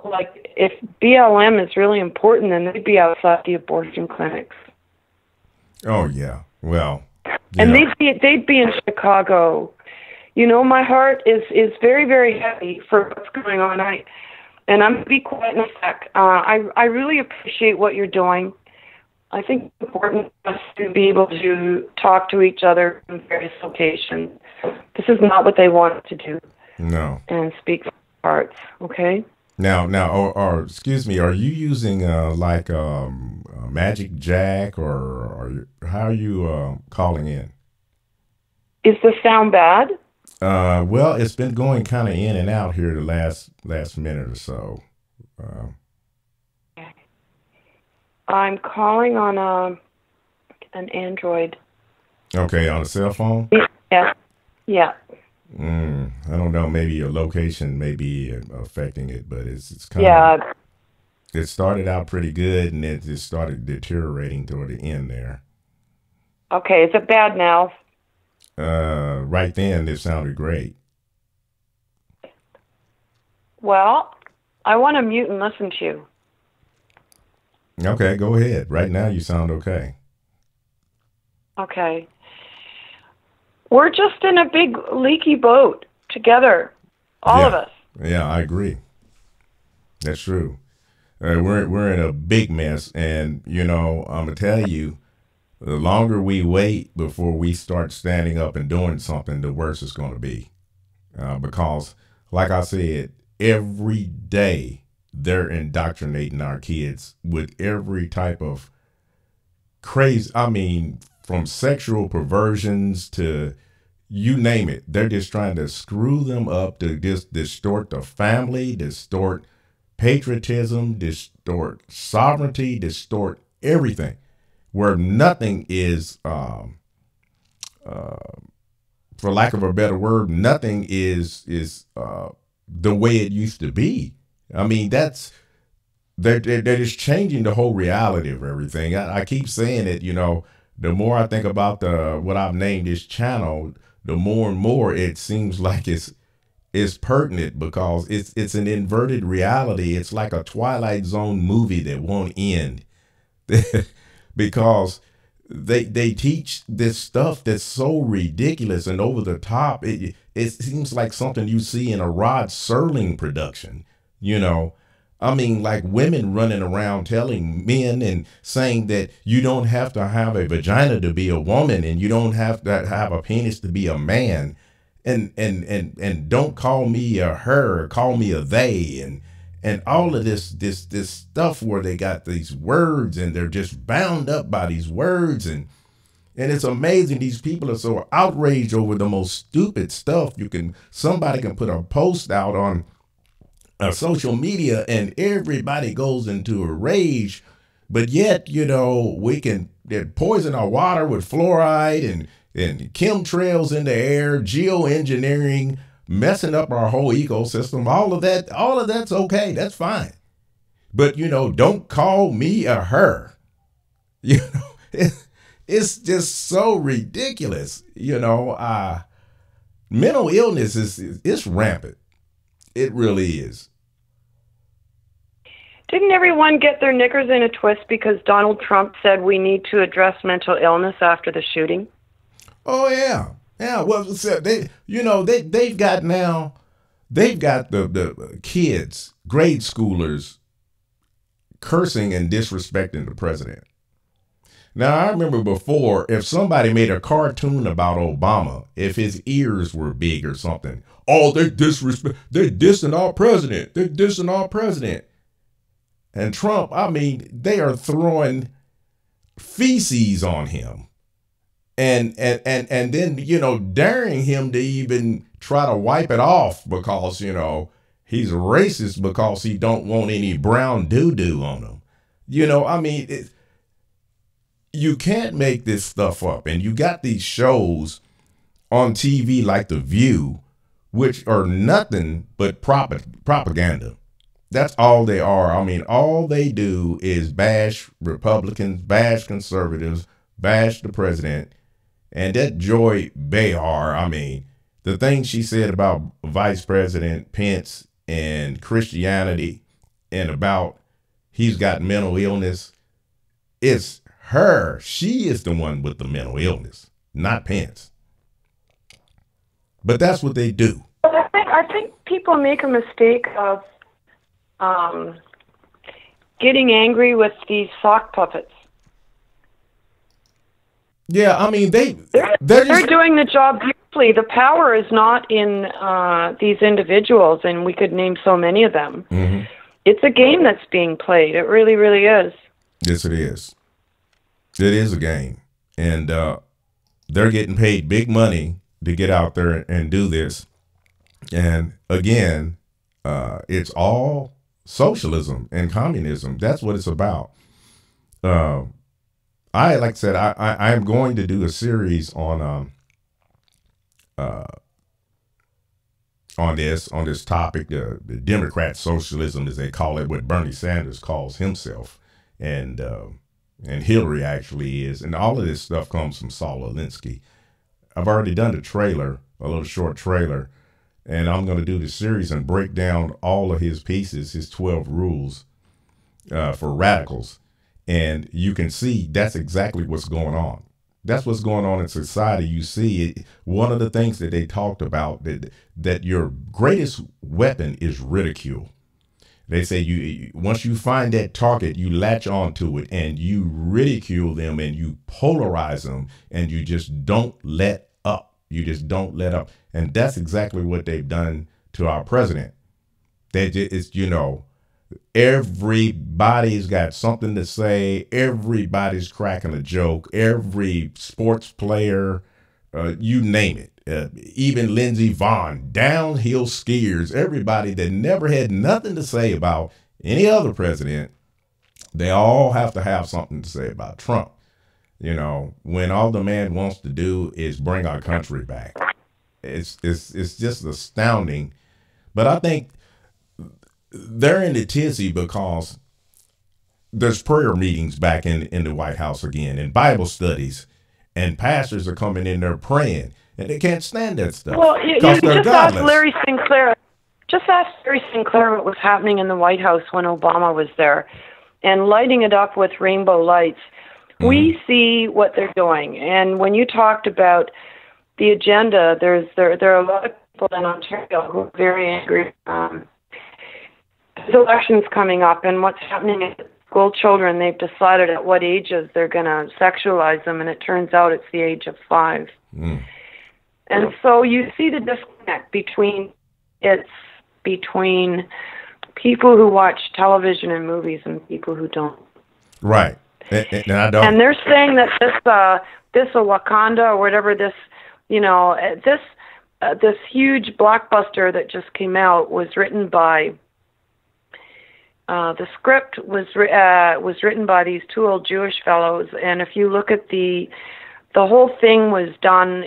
like if BLM is really important, then they'd be outside the abortion clinics. Oh yeah. Well. And they'd be in Chicago. You know, my heart is very, very heavy for what's going on. I'm going to be quiet in a sec. I really appreciate what you're doing. I think it's important for us to be able to talk to each other in various locations. This is not what they want to do. No. And speak from their hearts, okay? Now, or excuse me, are you using like a Magic Jack, or how are you calling in? Is the sound bad? Well, it's been going kind of in and out here the last minute or so. I'm calling on an Android. Okay, on a cell phone? Yeah. I don't know. Maybe your location may be affecting it, but it's kind of. Yeah. It started out pretty good, and it just started deteriorating toward the end there. Okay, is it bad now? Right then, it sounded great. Well, I want to mute and listen to you. Okay, go ahead. Right now, you sound okay. Okay. We're just in a big leaky boat together, all of us. Yeah, I agree. That's true. We're in a big mess, and I'm gonna tell you, the longer we wait before we start standing up and doing something, the worse it's going to be. Because, like I said, every day they're indoctrinating our kids with every type of crazy. I mean, from sexual perversions to you name it. They're just trying to screw them up to just distort the family, distort patriotism, distort sovereignty, distort everything. Where nothing is, for lack of a better word, nothing is the way it used to be. I mean, they're just changing the whole reality of everything. I keep saying it, the more I think about what I've named this channel, the more and more it seems like it's pertinent, because it's an inverted reality. It's like a Twilight Zone movie that won't end. Because they teach this stuff that's so ridiculous and over the top. It seems like something you see in a Rod Serling production, I mean, like women running around telling men and saying that you don't have to have a vagina to be a woman, and you don't have to have a penis to be a man, and don't call me a her, call me a they, and all of this stuff where they got these words and they're just bound up by these words. And it's amazing. These people are so outraged over the most stupid stuff. Somebody can put a post out on social media and everybody goes into a rage. But yet, we can poison our water with fluoride and chemtrails in the air, geoengineering, messing up our whole ecosystem. All of that's okay. That's fine. But, don't call me a her. It's just so ridiculous. Mental illness is rampant. It really is. Didn't everyone get their knickers in a twist because Donald Trump said we need to address mental illness after the shooting? Oh, yeah. Yeah, well, they've got the kids, grade schoolers, cursing and disrespecting the president. Now, I remember before, if somebody made a cartoon about Obama, if his ears were big or something, they're dissing our president. They're dissing our president. And Trump, I mean, they are throwing feces on him. And then, daring him to even try to wipe it off because, he's racist because he don't want any brown doo-doo on him. I mean, you can't make this stuff up. And you got these shows on TV like The View, which are nothing but propaganda. That's all they are. I mean, all they do is bash Republicans, bash conservatives, bash the president. And that Joy Behar, I mean, the things she said about Vice President Pence and Christianity, and about he's got mental illness. It's her. She is the one with the mental illness, not Pence. But that's what they do. But I think people make a mistake of getting angry with these sock puppets. Yeah, I mean, they're doing the job beautifully. The power is not in these individuals, and we could name so many of them. Mm-hmm. It's a game that's being played. It really, really is. Yes, it is. It is a game. And they're getting paid big money to get out there and do this. And again, it's all socialism and communism. That's what it's about. Like I said, I am going to do a series on this topic, the Democrat socialism, as they call it, what Bernie Sanders calls himself, and Hillary actually is, and all of this stuff comes from Saul Alinsky. I've already done the trailer, a little short trailer, and I'm going to do the series and break down all of his pieces, his 12 rules for radicals. And you can see that's exactly what's going on. That's what's going on in society. You see it. One of the things that they talked about, that your greatest weapon is ridicule. They say once you find that target, you latch onto it and you ridicule them and you polarize them and you just don't let up. You just don't let up. And that's exactly what they've done to our president. Everybody's got something to say. Everybody's cracking a joke. Every sports player, you name it. Even Lindsey Vonn, downhill skiers, everybody that never had nothing to say about any other president, they all have to have something to say about Trump. When all the man wants to do is bring our country back. It's just astounding. But I think they're in a tizzy because there's prayer meetings back in the White House again, and Bible studies, and pastors are coming in there praying, and they can't stand that stuff. Well, you just ask Larry Sinclair. Just ask Larry Sinclair what was happening in the White House when Obama was there, and lighting it up with rainbow lights. Mm-hmm. We see what they're doing, and when you talked about the agenda, there are a lot of people in Ontario who are very angry. There's elections coming up, and what's happening is school children, they've decided at what ages they're going to sexualize them, and it turns out it's the age of 5. Mm. And so you see the disconnect between people who watch television and movies and people who don't. Right. And I don't. And they're saying that this Wakanda or whatever this huge blockbuster that just came out was written by. The script was written by these 2 old Jewish fellows, and if you look at the whole thing was done.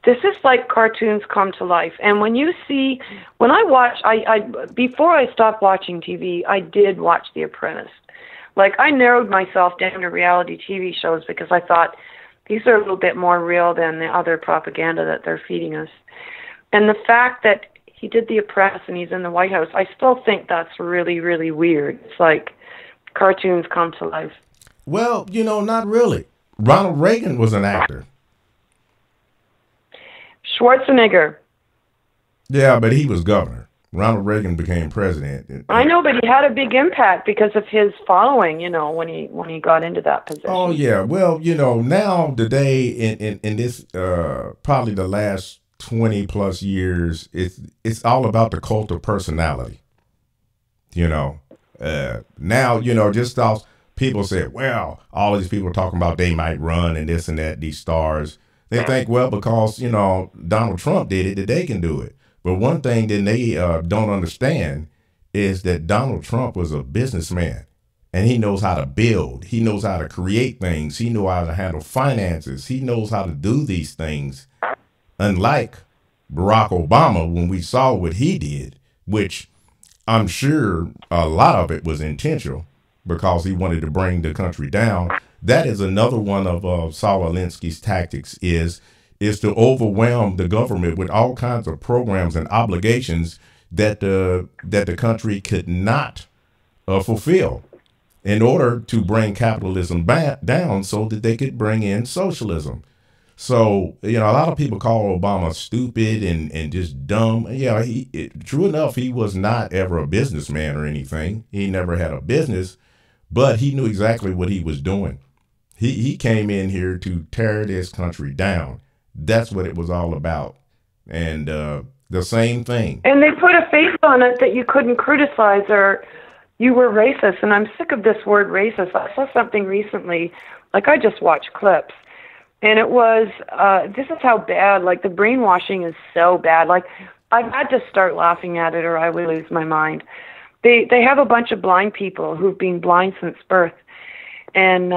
This is like cartoons come to life. And when I before I stopped watching TV, I did watch The Apprentice. Like, I narrowed myself down to reality TV shows because I thought these are a little bit more real than the other propaganda that they're feeding us. And the fact that he did The Apprentice and he's in the White House, I still think that's really, really weird. It's like cartoons come to life. Well, not really. Ronald Reagan was an actor. Schwarzenegger. Yeah, but he was governor. Ronald Reagan became president. I know, but he had a big impact because of his following, when he got into that position. Oh, yeah. Well, now today in this probably the last 20 plus years, it's all about the cult of personality. Now, just off, people say, well, all these people are talking about they might run and this and that, these stars. They think, well, because, Donald Trump did it, that they can do it. But one thing that they don't understand is that Donald Trump was a businessman, and he knows how to build. He knows how to create things. He knows how to handle finances. He knows how to do these things. Unlike Barack Obama, when we saw what he did, which I'm sure a lot of it was intentional because he wanted to bring the country down. That is another one of Saul Alinsky's tactics is is to overwhelm the government with all kinds of programs and obligations that the country could not fulfill in order to bring capitalism down so that they could bring in socialism. So, a lot of people call Obama stupid and just dumb. Yeah, true enough, he was not ever a businessman or anything. He never had a business, but he knew exactly what he was doing. He came in here to tear this country down. That's what it was all about. And the same thing. And they put a face on it that you couldn't criticize or you were racist. And I'm sick of this word racist. I saw something recently, like I just watched clips. And it was, this is how bad, like the brainwashing is so bad. Like I've had to start laughing at it or I would lose my mind. They have a bunch of blind people who've been blind since birth. And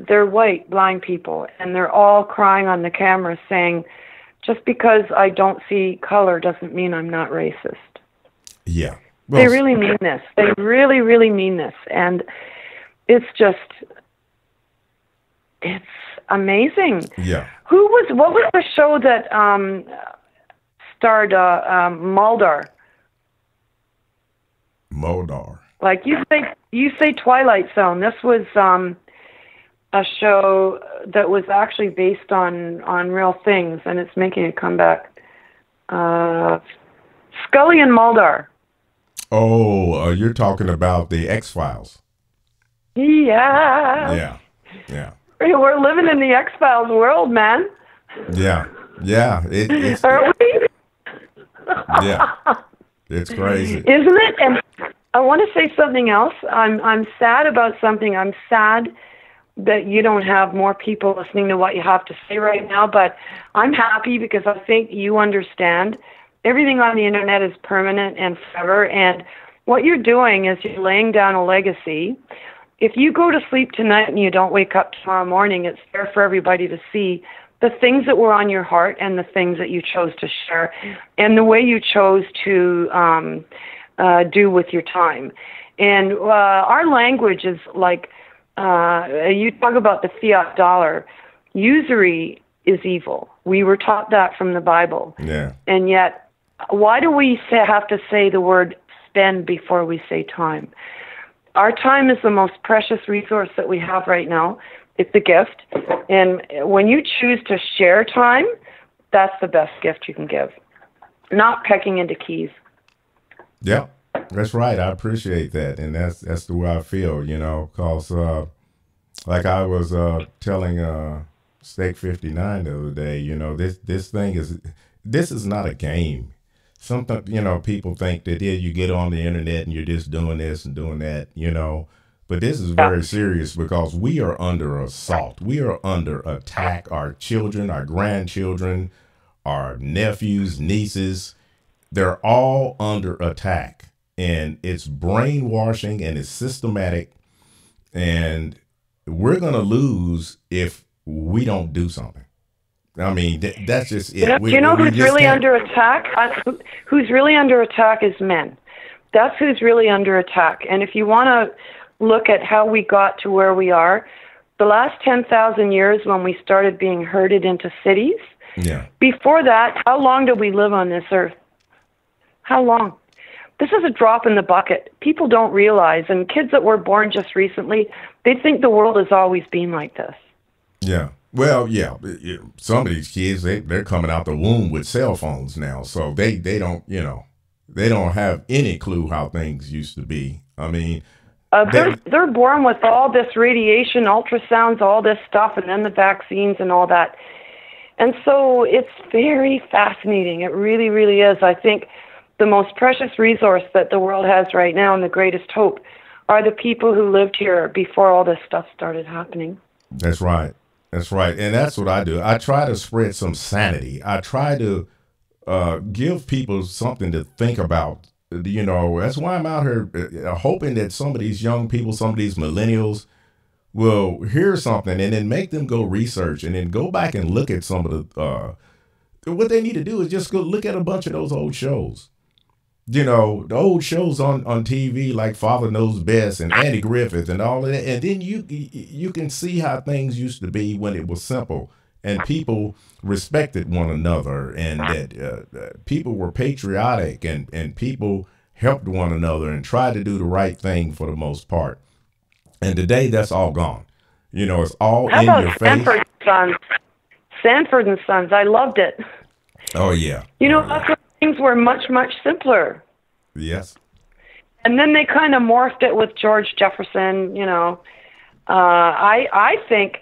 they're white, blind people. And they're all crying on the camera saying, just because I don't see color doesn't mean I'm not racist. Yeah. Well, they really mean this. They really, really mean this. And it's just, it's amazing. Yeah. What was the show that starred Mulder? Mulder. Like you say Twilight Zone. This was a show that was actually based on real things, and it's making a comeback. Scully and Mulder. Oh, you're talking about the X-Files. Yeah. Yeah. We're living in the X-Files world, man. Yeah. It's, Are we? yeah. It's crazy. Isn't it? And I want to say something else. I'm sad about something. I'm sad that you don't have more people listening to what you have to say right now, but I'm happy because I think you understand everything on the internet is permanent and forever, and what you're doing is you're laying down a legacy. If you go to sleep tonight and you don't wake up tomorrow morning, it's there for everybody to see the things that were on your heart and the things that you chose to share and the way you chose to do with your time. And our language is like, you talk about the fiat dollar. Usury is evil. We were taught that from the Bible. Yeah. And yet, why do we have to say the word spend before we say time? Our time is the most precious resource that we have right now. It's a gift. And when you choose to share time, that's the best gift you can give. Not pecking into keys. Yeah, that's right. I appreciate that. And that's the way I feel, because like I was telling Steak 59 the other day, this is not a game. Sometimes, people think that you get on the internet and you're just doing this and doing that, but this is very serious because we are under assault. We are under attack. Our children, our grandchildren, our nephews, nieces, they're all under attack, and it's brainwashing and it's systematic, and we're going to lose if we don't do something. I mean, that's just it. Who's really under attack? Who's really under attack is men. That's who's really under attack. And if you want to look at how we got to where we are, the last 10,000 years when we started being herded into cities, before that, how long did we live on this earth? How long? This is a drop in the bucket. People don't realize, and kids that were born just recently, they think the world has always been like this. Yeah. Well, yeah, some of these kids, they're coming out the womb with cell phones now, so they don't, they don't have any clue how things used to be. I mean, they're born with all this radiation, ultrasounds, all this stuff, and then the vaccines and all that. And so it's very fascinating. It really, really is. I think the most precious resource that the world has right now and the greatest hope are the people who lived here before all this stuff started happening. That's right. That's right. And that's what I do. I try to spread some sanity. I try to give people something to think about. That's why I'm out here hoping that some of these young people, some of these millennials will hear something and then make them go research and then go back and look at some of the, what they need to do is just go look at a bunch of those old shows. The old shows on TV like Father Knows Best and Andy Griffith and all of that. And then you can see how things used to be when it was simple and people respected one another, and that people were patriotic, and people helped one another and tried to do the right thing for the most part. And today that's all gone. You know, it's all How in about your face. Sanford and Sons? Sanford and Sons, I loved it. Oh, yeah. You know, Oh, yeah. things were much, much simpler. Yes. And then they kind of morphed it with George Jefferson, you know. I think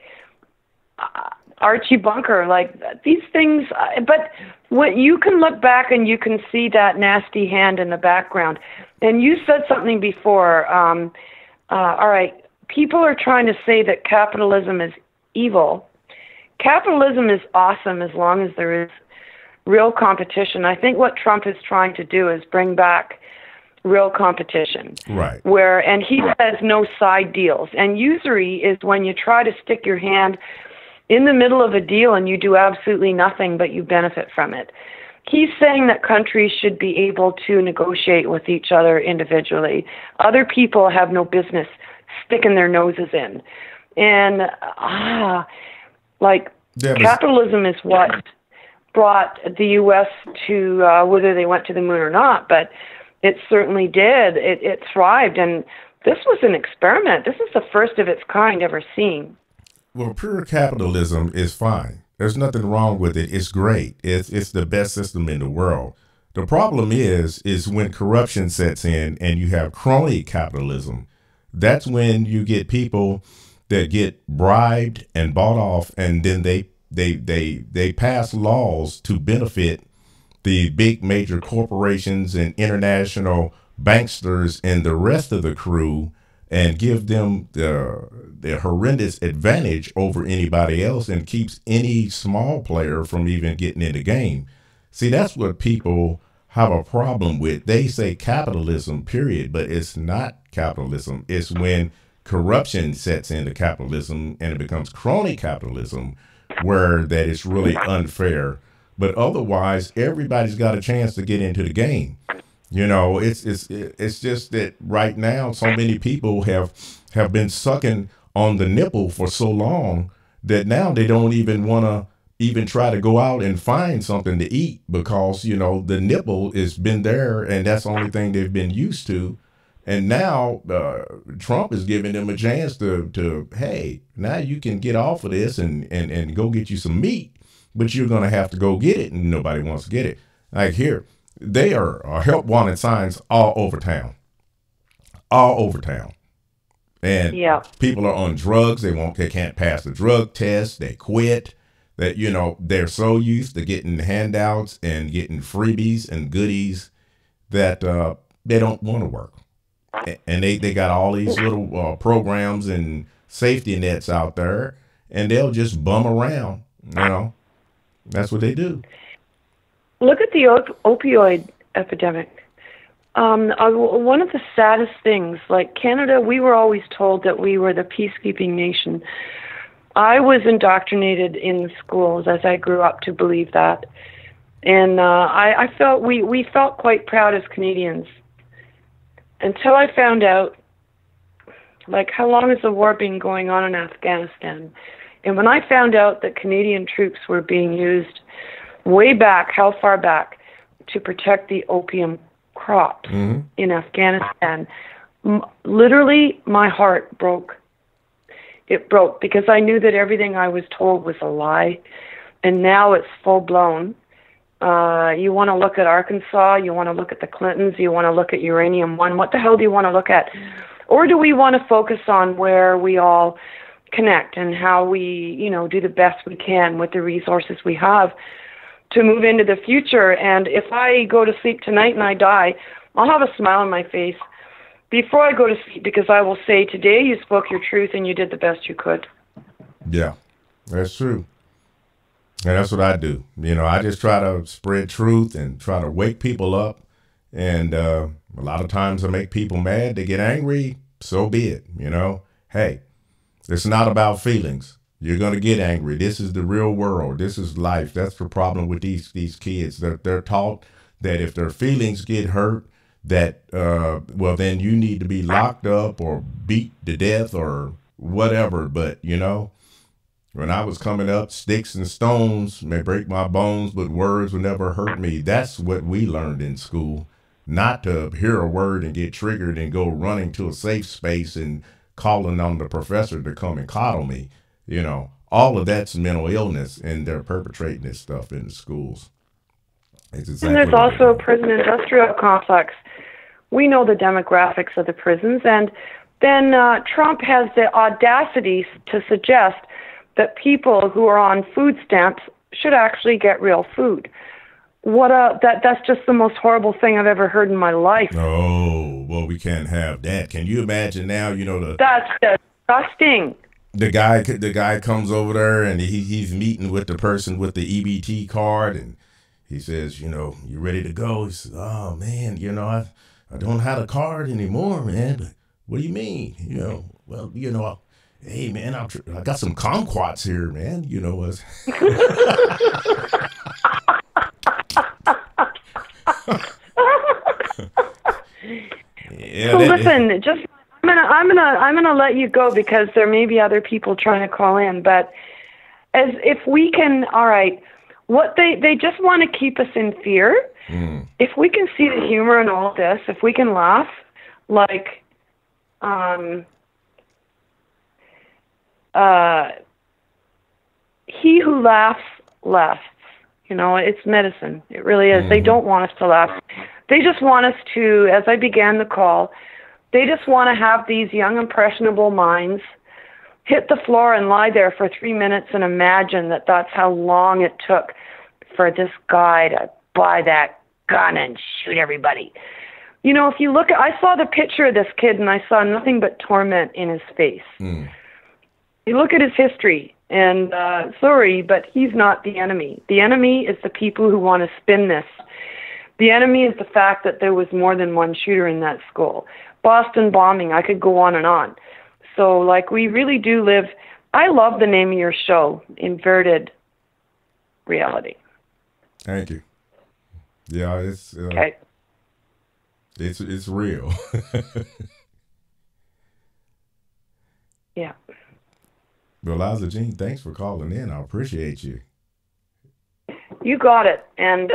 Archie Bunker, like these things, but what you can look back and you can see that nasty hand in the background. And you said something before, all right, people are trying to say that capitalism is evil. Capitalism is awesome as long as there is real competition. I think what Trump is trying to do is bring back real competition. Right. And he says no side deals. And usury is when you try to stick your hand in the middle of a deal and you do absolutely nothing but you benefit from it. He's saying that countries should be able to negotiate with each other individually. Other people have no business sticking their noses in. And capitalism is what brought the U.S. to whether they went to the moon or not, but it certainly did. It thrived, and this was an experiment. This is the first of its kind ever seen. Well, pure capitalism is fine. There's nothing wrong with it. It's great. It's the best system in the world. The problem is when corruption sets in and you have crony capitalism. That's when you get people that get bribed and bought off, and then they pass laws to benefit the big major corporations and international banksters and the rest of the crew, and give them the horrendous advantage over anybody else, and keeps any small player from even getting in the game. See, that's what people have a problem with. They say capitalism, period, but it's not capitalism. It's when corruption sets into capitalism and it becomes crony capitalism, where that is really unfair. But otherwise, everybody's got a chance to get into the game. You know, it's just that right now, so many people have been sucking on the nipple for so long that now they don't even want to even try to go out and find something to eat, because, you know, the nipple has been there and that's the only thing they've been used to. And now Trump is giving them a chance to, hey, now you can get off of this and go get you some meat, but you're going to have to go get it, and nobody wants to get it. Like here, they are help wanted signs all over town. And people are on drugs. They can't pass the drug test. They quit. That, you know, they're so used to getting handouts and getting freebies and goodies that they don't want to work. And they got all these little programs and safety nets out there, and they'll just bum around. You know, that's what they do. Look at the opioid epidemic. One of the saddest things, like Canada, we were always told that we were the peacekeeping nation. I was indoctrinated in the schools as I grew up to believe that. And I felt we felt quite proud as Canadians until I found out, like, how long has the war been going on in Afghanistan? And when I found out that Canadian troops were being used way back, how far back, to protect the opium crops in Afghanistan, literally my heart broke. It broke because I knew that everything I was told was a lie, and now it's full blown. You want to look at Arkansas, you want to look at the Clintons, you want to look at Uranium One. What the hell do you want to look at? Or do we want to focus on where we all connect and how we, you know, do the best we can with the resources we have to move into the future? And if I go to sleep tonight and I die, I'll have a smile on my face before I go to sleep, because I will say, today you spoke your truth and you did the best you could. Yeah, that's true. And that's what I do. You know, I just try to spread truth and try to wake people up. And a lot of times I make people mad. They get angry. So be it. You know, hey, it's not about feelings. You're going to get angry. This is the real world. This is life. That's the problem with these kids. They're taught that if their feelings get hurt, that, well, then you need to be locked up or beat to death or whatever. But, you know, When I was coming up, sticks and stones may break my bones, but words will never hurt me. That's what we learned in school. Not to hear a word and get triggered and go running to a safe space and calling on the professor to come and coddle me. You know, all of that's mental illness, and they're perpetrating this stuff in the schools. Exactly, and there's also a prison industrial complex. We know the demographics of the prisons, and then Trump has the audacity to suggest that people who are on food stamps should actually get real food. That's just the most horrible thing I've ever heard in my life. Oh, well, we can't have that. Can you imagine now, you know, that's disgusting. The guy comes over there and he's meeting with the person with the EBT card, and he says, you know, you ready to go? He says, oh man, you know, I don't have a card anymore, man. But what do you mean? You know, well, you know, hey man, I got some kumquats here, man. You know what? So listen, just I'm gonna let you go because there may be other people trying to call in. But as if we can, all right, what they just want to keep us in fear. If we can see the humor in all this, if we can laugh, like, he who laughs lasts. You know, it's medicine. It really is. They don't want us to laugh. They just want us to, as I began the call, they just want to have these young, impressionable minds hit the floor and lie there for 3 minutes and imagine that that's how long it took for this guy to buy that gun and shoot everybody. You know, if you look at, I saw the picture of this kid and I saw nothing but torment in his face. You look at his history, and sorry, but he's not the enemy. The enemy is the people who want to spin this. The enemy is the fact that there was more than one shooter in that school. Boston bombing, I could go on and on. So, like, we really do live, I love the name of your show, Inverted Reality. Thank you. Yeah, it's okay. It's real. Yeah. Well, Liza Jean, thanks for calling in. I appreciate you. You got it. And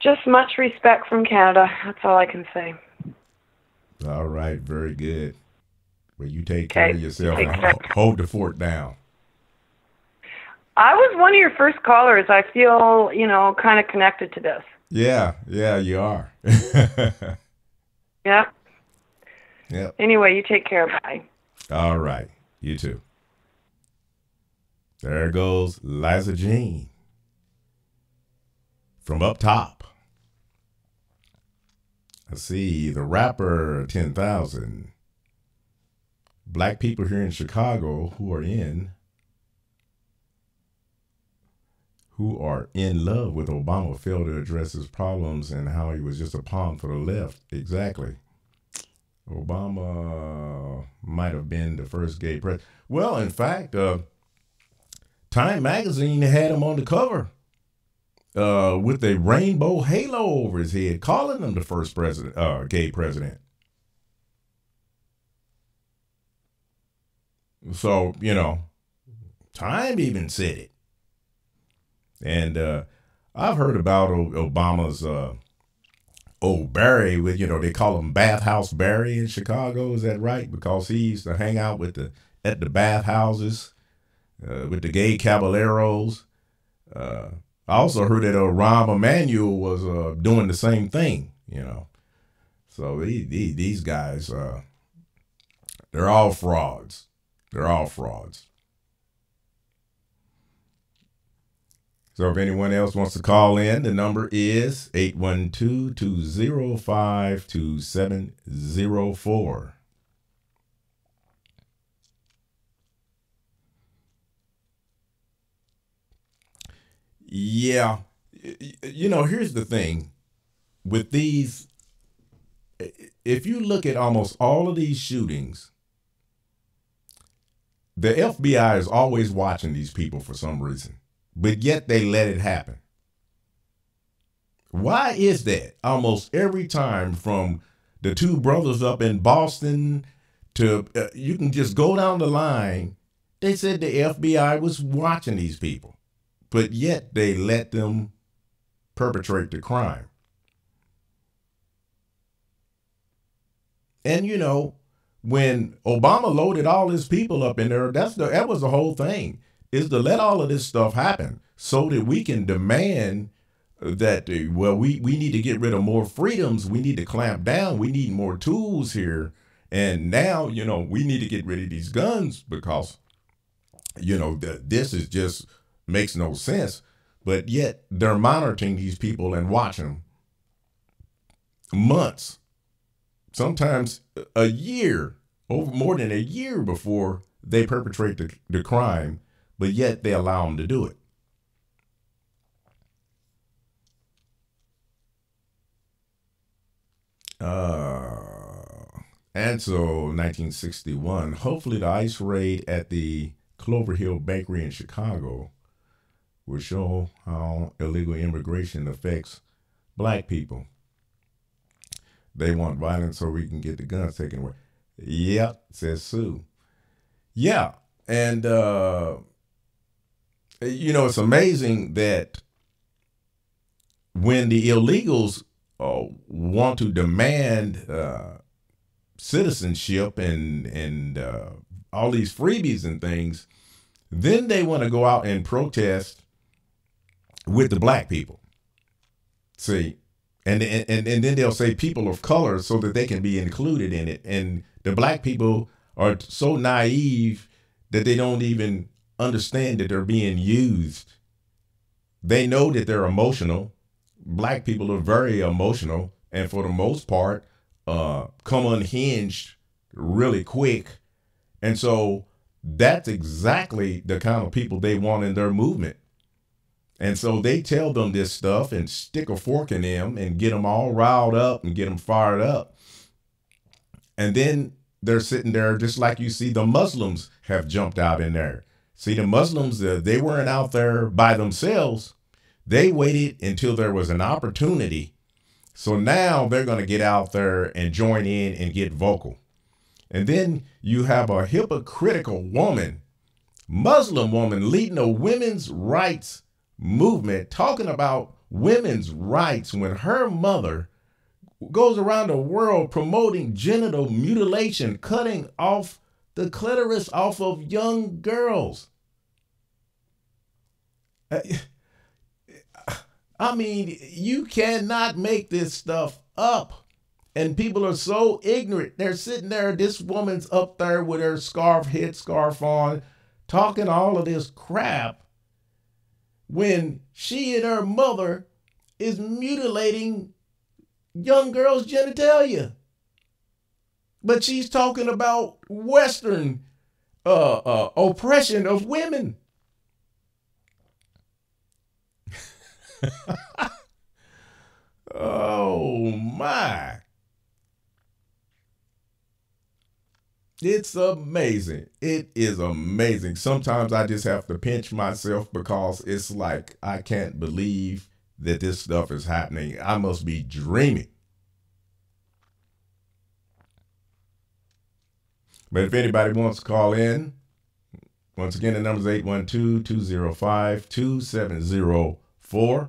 just much respect from Canada. That's all I can say. All right. Very good. Well, you take care of yourself and hold the fort down. I was one of your first callers. I feel, you know, kind of connected to this. Yeah, you are. Yeah. Yeah. Anyway, you take care. Bye. All right. You too. There goes Liza Jean from up top. Let's see, the rapper 10,000. Black people here in Chicago who are in love with Obama failed to address his problems and how he was just a pawn for the left. Exactly. Obama might have been the first gay president. Well, in fact, Time magazine had him on the cover with a rainbow halo over his head, calling him the first gay president. So, you know, Time even said it. And I've heard about Obama's old Barry, with, you know, they call him Bathhouse Barry in Chicago. Is that right? Because he used to hang out at the bathhouses with the gay caballeros. I also heard that Rahm Emanuel was doing the same thing, you know. So these guys, they're all frauds. They're all frauds. So if anyone else wants to call in, the number is 812-205-2704. Yeah. You know, here's the thing. With these, if you look at almost all of these shootings, the FBI is always watching these people for some reason. But yet they let it happen. Why is that? Almost every time, from the two brothers up in Boston to, you can just go down the line They said the FBI was watching these people, but yet they let them perpetrate the crime. And, you know, when Obama loaded all his people up in there, that was the whole thing, is to let all of this stuff happen so that we can demand that, well, we need to get rid of more freedoms. We need to clamp down. We need more tools here. And now, you know, we need to get rid of these guns because, you know, this is just makes no sense. But yet they're monitoring these people and watching them months, sometimes a year, over more than a year before they perpetrate the crime, but yet they allow them to do it. And so 1961, hopefully the ICE raid at the Clover Hill Bakery in Chicago will show how illegal immigration affects black people. They want violence so we can get the guns taken away. Yep, says Sue. Yeah, and you know, it's amazing that when the illegals want to demand citizenship and all these freebies and things, then they want to go out and protest with the black people. See, and then they'll say people of color so that they can be included in it. And the black people are so naive that they don't even understand that they're being used. They know that they're emotional. Black people are very emotional, and for the most part, come unhinged really quick. And so that's exactly the kind of people they want in their movement. And so they tell them this stuff and stick a fork in them and get them all riled up and get them fired up. And then they're sitting there just like you see the Muslims have jumped out in there. See, the Muslims, they weren't out there by themselves. They waited until there was an opportunity. So now they're going to get out there and join in and get vocal. And then you have a hypocritical woman, Muslim woman, leading a women's rights movement, talking about women's rights when her mother goes around the world promoting genital mutilation, cutting off the clitoris off of young girls. I mean, you cannot make this stuff up. And people are so ignorant. They're sitting there, this woman's up there with her headscarf on, talking all of this crap when she and her mother is mutilating young girls' genitalia. But she's talking about Western oppression of women. Oh my. It's amazing. It is amazing. Sometimes I just have to pinch myself because it's like, I can't believe that this stuff is happening. I must be dreaming. But if anybody wants to call in, once again, the number is 812-205-2704.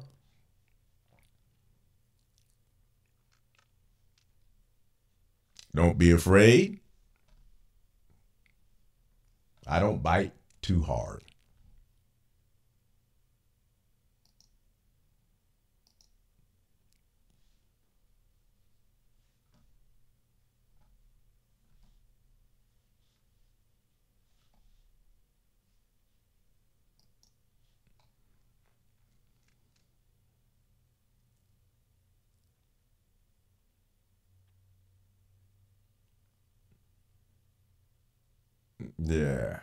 Don't be afraid. I don't bite too hard. Yeah.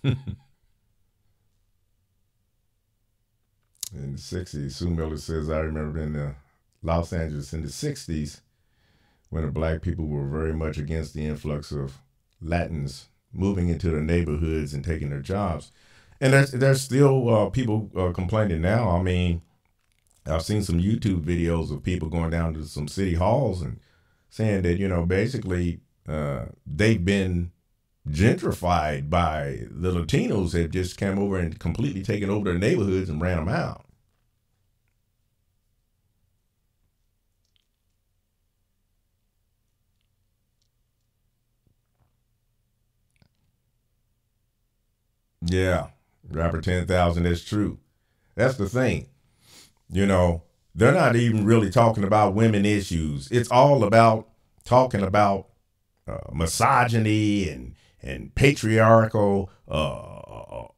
In the 60s, Sue Miller says, I remember in Los Angeles in the 60s when the black people were very much against the influx of Latins moving into the neighborhoods and taking their jobs. And there's still people complaining now. I mean, I've seen some YouTube videos of people going down to some city halls and saying that, you know, basically they've been gentrified by the Latinos have just come over and completely taken over their neighborhoods and ran them out. Yeah, rapper 10,000, that's true. That's the thing. You know, they're not even really talking about women issues. It's all about talking about misogyny and patriarchal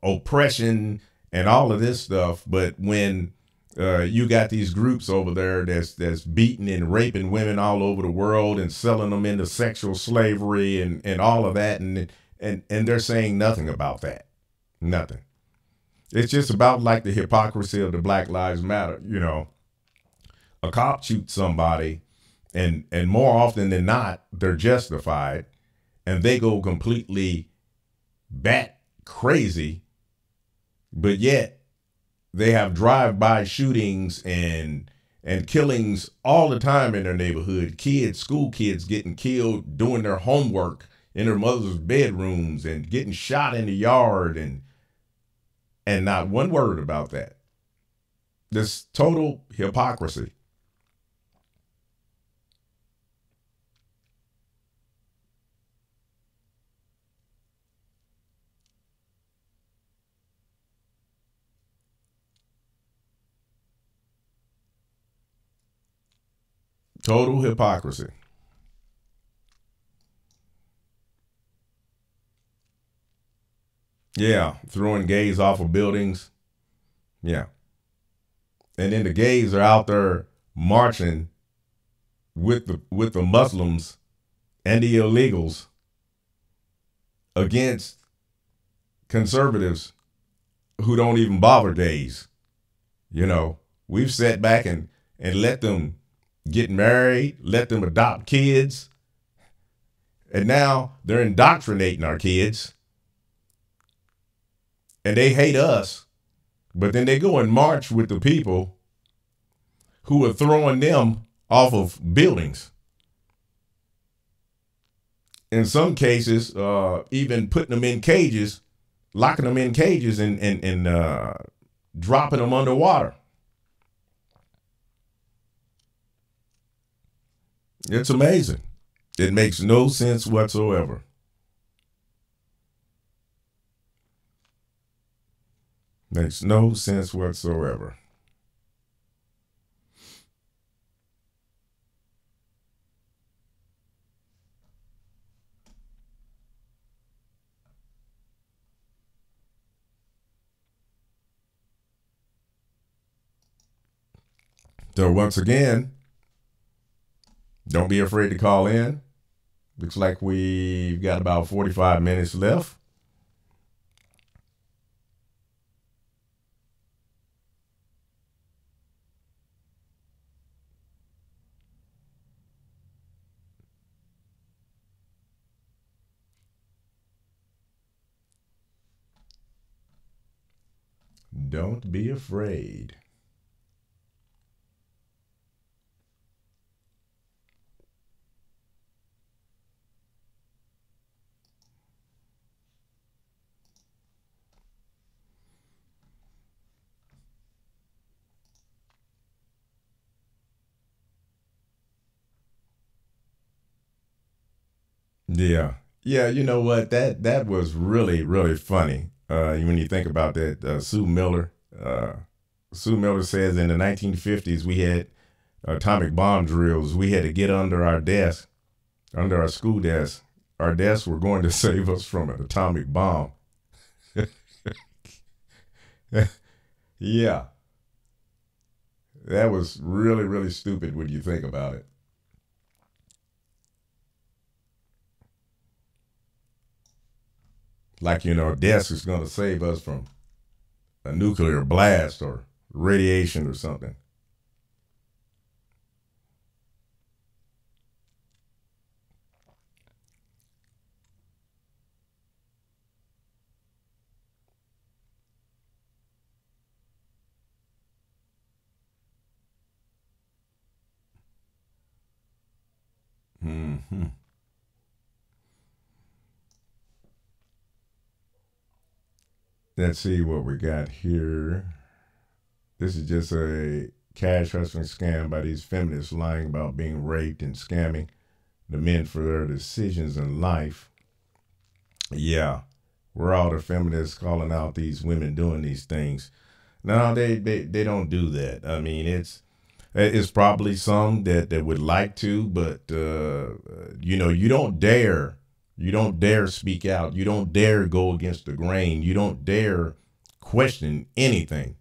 oppression and all of this stuff. But when you got these groups over there that's beating and raping women all over the world and selling them into sexual slavery and all of that, and they're saying nothing about that. Nothing. It's just about like the hypocrisy of the Black Lives Matter. You know, a cop shoots somebody, and more often than not, they're justified, and they go completely bat crazy, but yet they have drive-by shootings and killings all the time in their neighborhood. Kids, school kids getting killed doing their homework in their mother's bedrooms and getting shot in the yard, and not one word about that. This total hypocrisy. Total hypocrisy. Yeah, throwing gays off of buildings. Yeah. And then the gays are out there marching with the Muslims and the illegals against conservatives who don't even bother gays. You know, we've sat back and let them get married, let them adopt kids, and now they're indoctrinating our kids. And they hate us, but then they go and march with the people who are throwing them off of buildings. In some cases, even putting them in cages, locking them in cages and dropping them underwater. It's amazing. It makes no sense whatsoever. Makes no sense whatsoever. So once again, don't be afraid to call in. Looks like we've got about 45 minutes left. Don't be afraid. Yeah. Yeah, you know what? That was really, really funny. When you think about that, Sue Miller. Sue Miller says in the 1950s we had atomic bomb drills. We had to get under our desk, under our school desk. Our desks were going to save us from an atomic bomb. Yeah. That was really, really stupid when you think about it. Like, you know, a desk is going to save us from a nuclear blast or radiation or something. Mm-hmm. Let's see what we got here. This is just a cash hustling scam by these feminists lying about being raped and scamming the men for their decisions in life. Yeah, we're all the feminists calling out these women doing these things. No, they don't do that. I mean, it's probably some that would like to, but you don't dare speak out. You don't dare go against the grain. You don't dare question anything.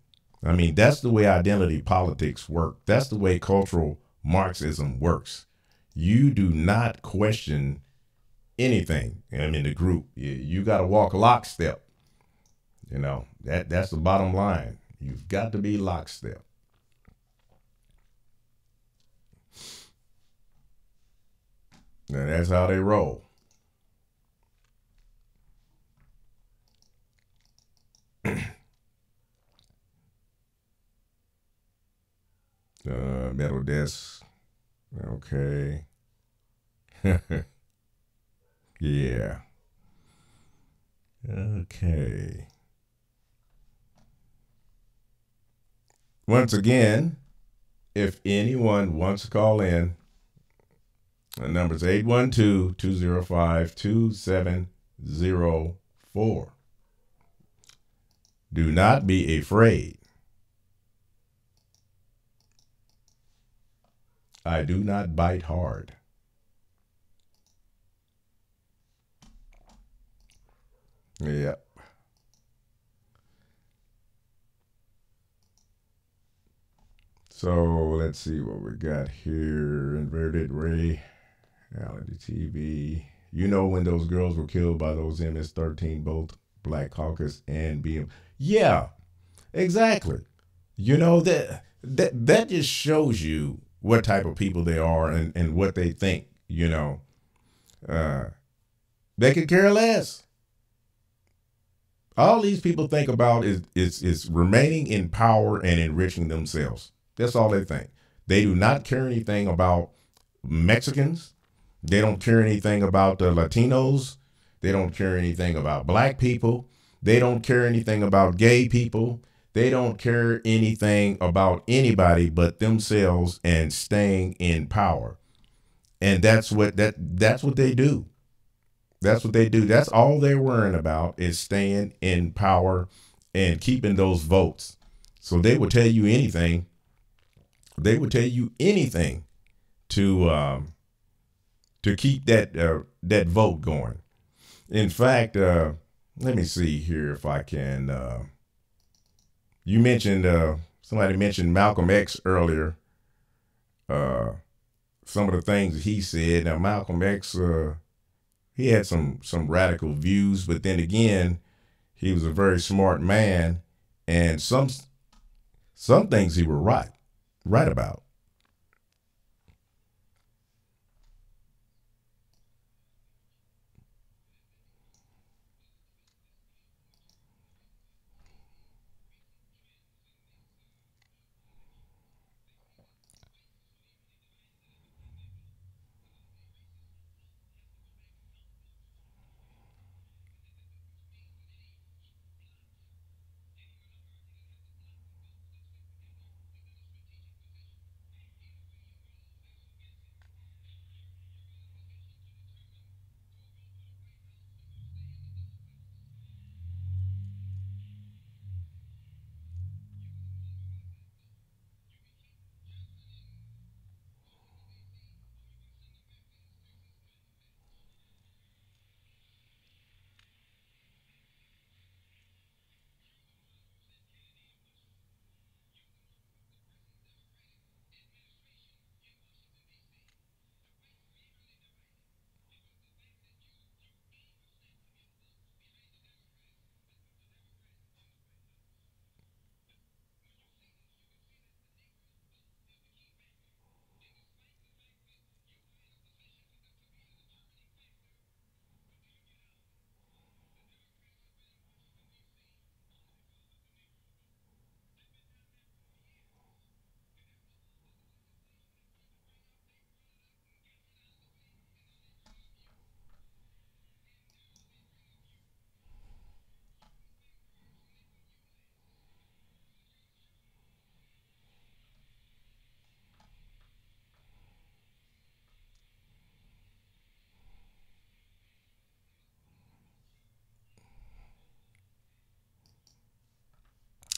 I mean, that's the way identity politics work. That's the way cultural Marxism works. You do not question anything. I mean, the group. You got to walk lockstep. That's the bottom line. You've got to be lockstep. Now that's how they roll. Metal disc. Okay. Yeah. Okay. Once again, if anyone wants to call in, the number is 812-205-2704. Do not be afraid. I do not bite hard. Yep. So let's see what we got here. Inverted Reality TV. You know when those girls were killed by those MS-13, both Black Caucus and BM. Yeah, exactly. That just shows you what type of people they are and what they think. They could care less. All these people think about is remaining in power and enriching themselves. That's all they think. They do not care anything about Mexicans. They don't care anything about the Latinos. They don't care anything about black people. They don't care anything about gay people. They don't care anything about anybody but themselves and staying in power. And that's what they do. That's what they do. That's all they're worrying about is staying in power and keeping those votes. So they would tell you anything. They would tell you anything to keep that vote going. In fact, let me see here if I can. You mentioned somebody mentioned Malcolm X earlier. Some of the things he said. Now Malcolm X, he had some radical views, but then again, he was a very smart man, and some things he was right about.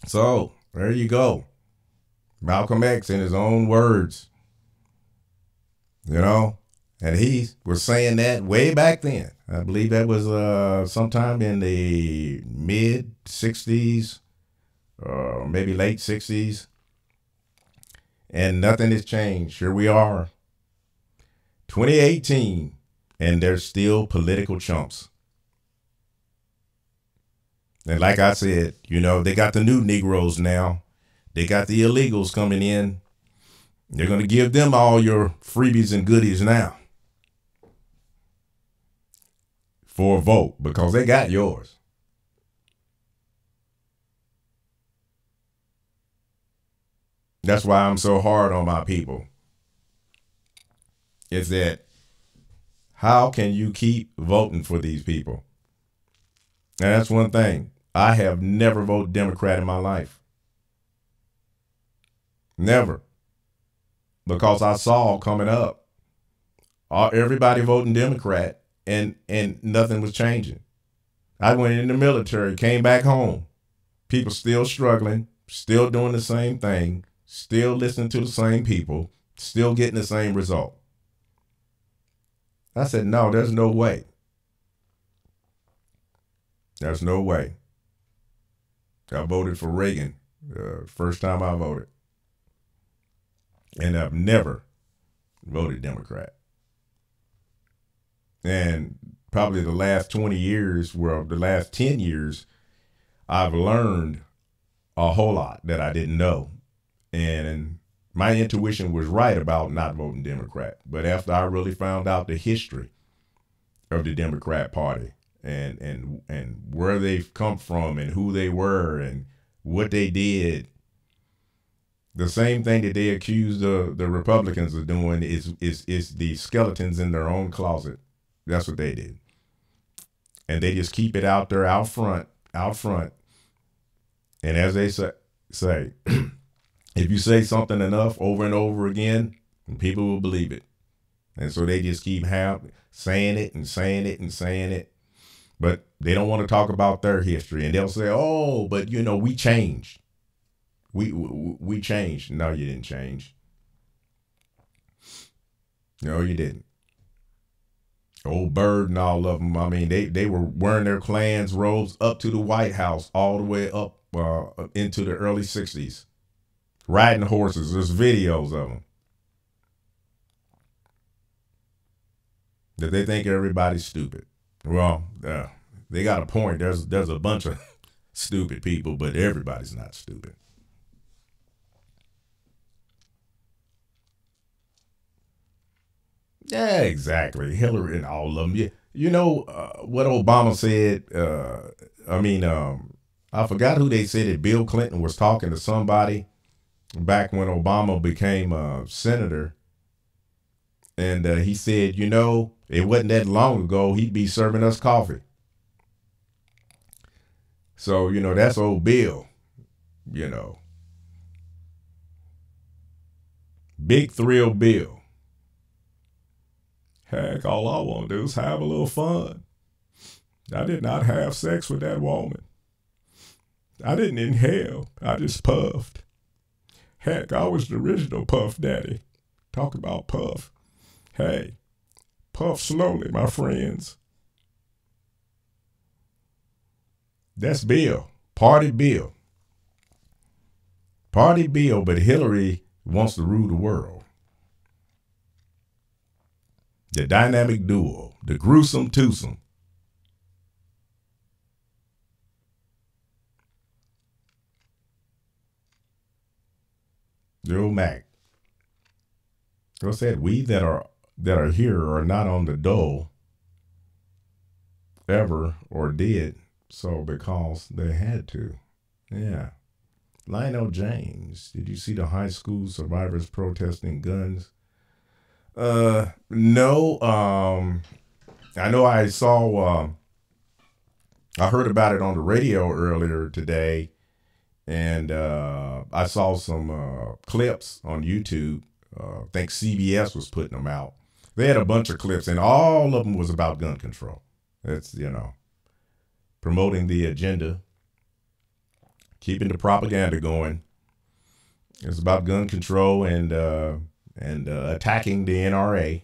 So there you go. Malcolm X in his own words, you know, and he was saying that way back then. I believe that was sometime in the mid 60s, maybe late 60s. And nothing has changed. Here we are, 2018, and they're still political chumps. And like I said, you know, they got the new Negroes now. They got the illegals coming in. They're going to give them all your freebies and goodies now for a vote because they got yours. That's why I'm so hard on my people. Is that how can you keep voting for these people? And that's one thing. I have never voted Democrat in my life. Never. Because I saw coming up, everybody voting Democrat and nothing was changing. I went in the military, came back home. People still struggling, still doing the same thing, still listening to the same people, still getting the same result. I said, no, there's no way. There's no way. I voted for Reagan first time I voted. And I've never voted Democrat. And probably the last 20 years, well, the last 10 years, I've learned a whole lot that I didn't know. And my intuition was right about not voting Democrat. But after I really found out the history of the Democrat Party and where they've come from and who they were and what they did, the same thing that they accused the Republicans of doing is the skeletons in their own closet. That's what they did. And they just keep it out there, out front. And as they say, if you say something enough over and over again, people will believe it. And so they just keep saying it. But they don't want to talk about their history. And they'll say, oh, but, you know, we changed. We changed. No, you didn't change. No, you didn't. Old Bird and all of them, I mean, they were wearing their Klan's robes up to the White House, all the way up into the early 60s. Riding horses. There's videos of them. That they think everybody's stupid. Well, they got a point. There's a bunch of stupid people, but everybody's not stupid. Yeah, exactly. Hillary and all of them. You know what Obama said? I forgot who they said that Bill Clinton was talking to somebody back when Obama became a senator. And he said, you know, it wasn't that long ago he'd be serving us coffee. So, you know, that's old Bill, you know. Big Thrill Bill. Heck, all I want to do is have a little fun. I did not have sex with that woman. I didn't inhale. I just puffed. Heck, I was the original Puff Daddy. Talk about puff. Hey, puff slowly, my friends. That's Bill. Party Bill. Party Bill, but Hillary wants to rule the world. The dynamic duo, the gruesome twosome. Joe Mac. What's that? We that are here are not on the dole ever or did so because they had to. Yeah. Lionel James. Did you see the high school survivors protesting guns? No. I know I saw, I heard about it on the radio earlier today, and I saw some clips on YouTube. I think CBS was putting them out. They had a bunch of clips, and all of them was about gun control. It's, you know, promoting the agenda, keeping the propaganda going. It's about gun control and attacking the NRA.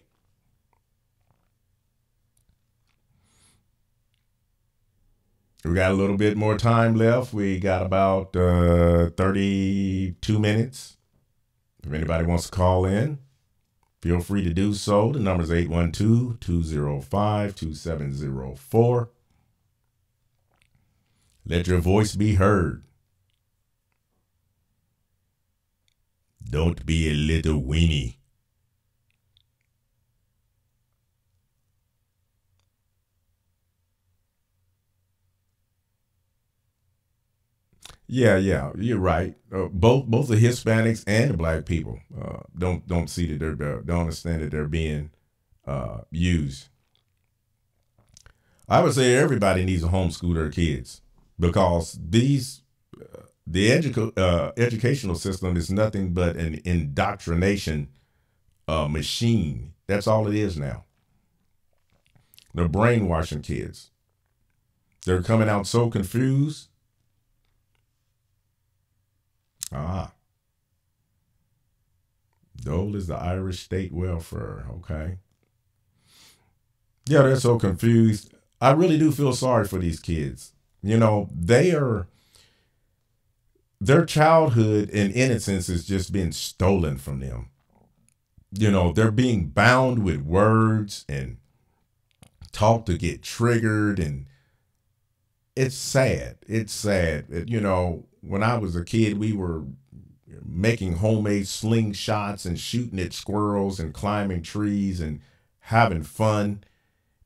We got a little bit more time left. We got about 32 minutes. If anybody wants to call in, feel free to do so. The number is 812-205-2704. Let your voice be heard. Don't be a little weenie. Yeah, you're right. Both the Hispanics and the black people don't see that don't understand that they're being used. I would say everybody needs to homeschool their kids because the educational system is nothing but an indoctrination machine. That's all it is now. They're brainwashing kids. They're coming out so confused. Dole is the Irish state welfare. Okay. Yeah, they're so confused. I really do feel sorry for these kids. You know, their childhood and innocence is just being stolen from them. You know, they're being bound with words and taught to get triggered, and it's sad. It's sad. You know, when I was a kid, we were making homemade slingshots and shooting at squirrels and climbing trees and having fun.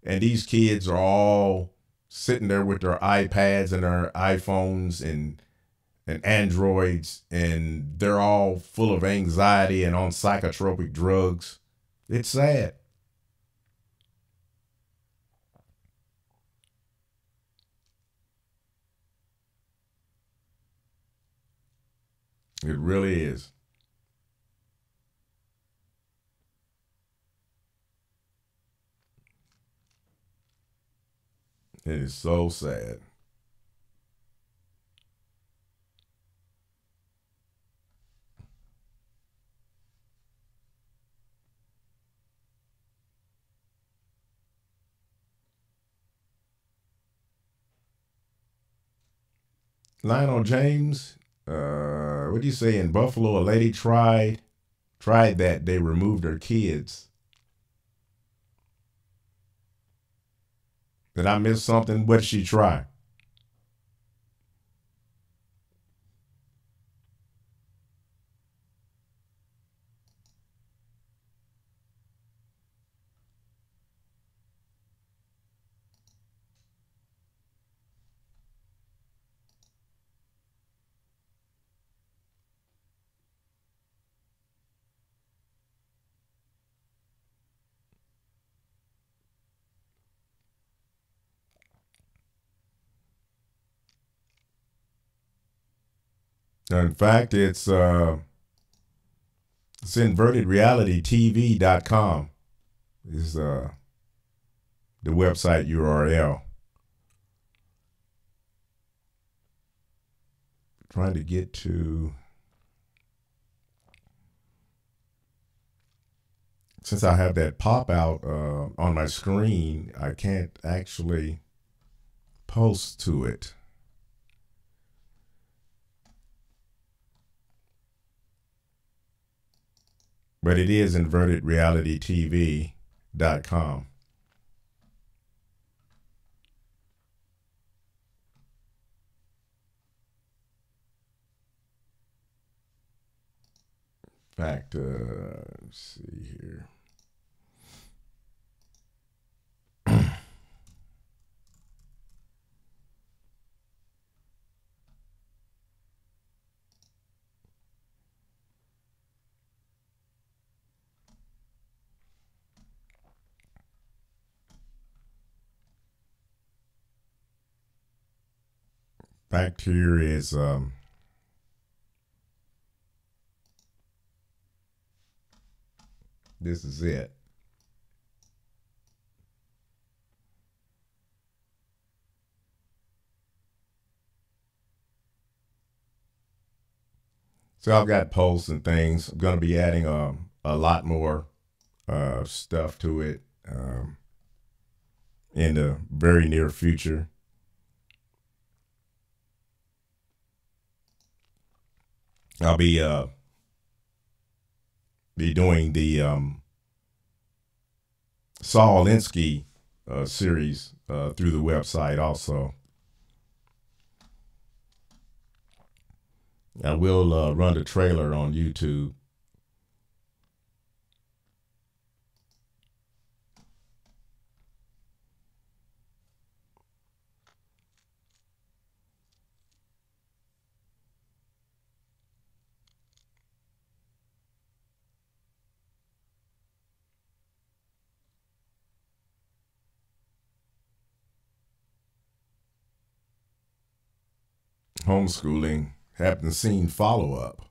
And these kids are all sitting there with their iPads and their iPhones and Androids, and they're all full of anxiety and on psychotropic drugs. It's sad. It really is. It is so sad. Lionel James, what do you say? In Buffalo, a lady tried that. They removed her kids. Did I miss something? What did she try? In fact, it's invertedrealitytv.com is the website URL. Trying to get to, since I have that pop out on my screen, I can't actually post to it. But it is invertedrealitytv.com. In fact, let's see here. Fact here is this is it. So I've got posts and things. I'm going to be adding a lot more stuff to it in the very near future. I'll be doing the Saul Alinsky series through the website also. I will run the trailer on YouTube. Homeschooling, haven't seen follow-up.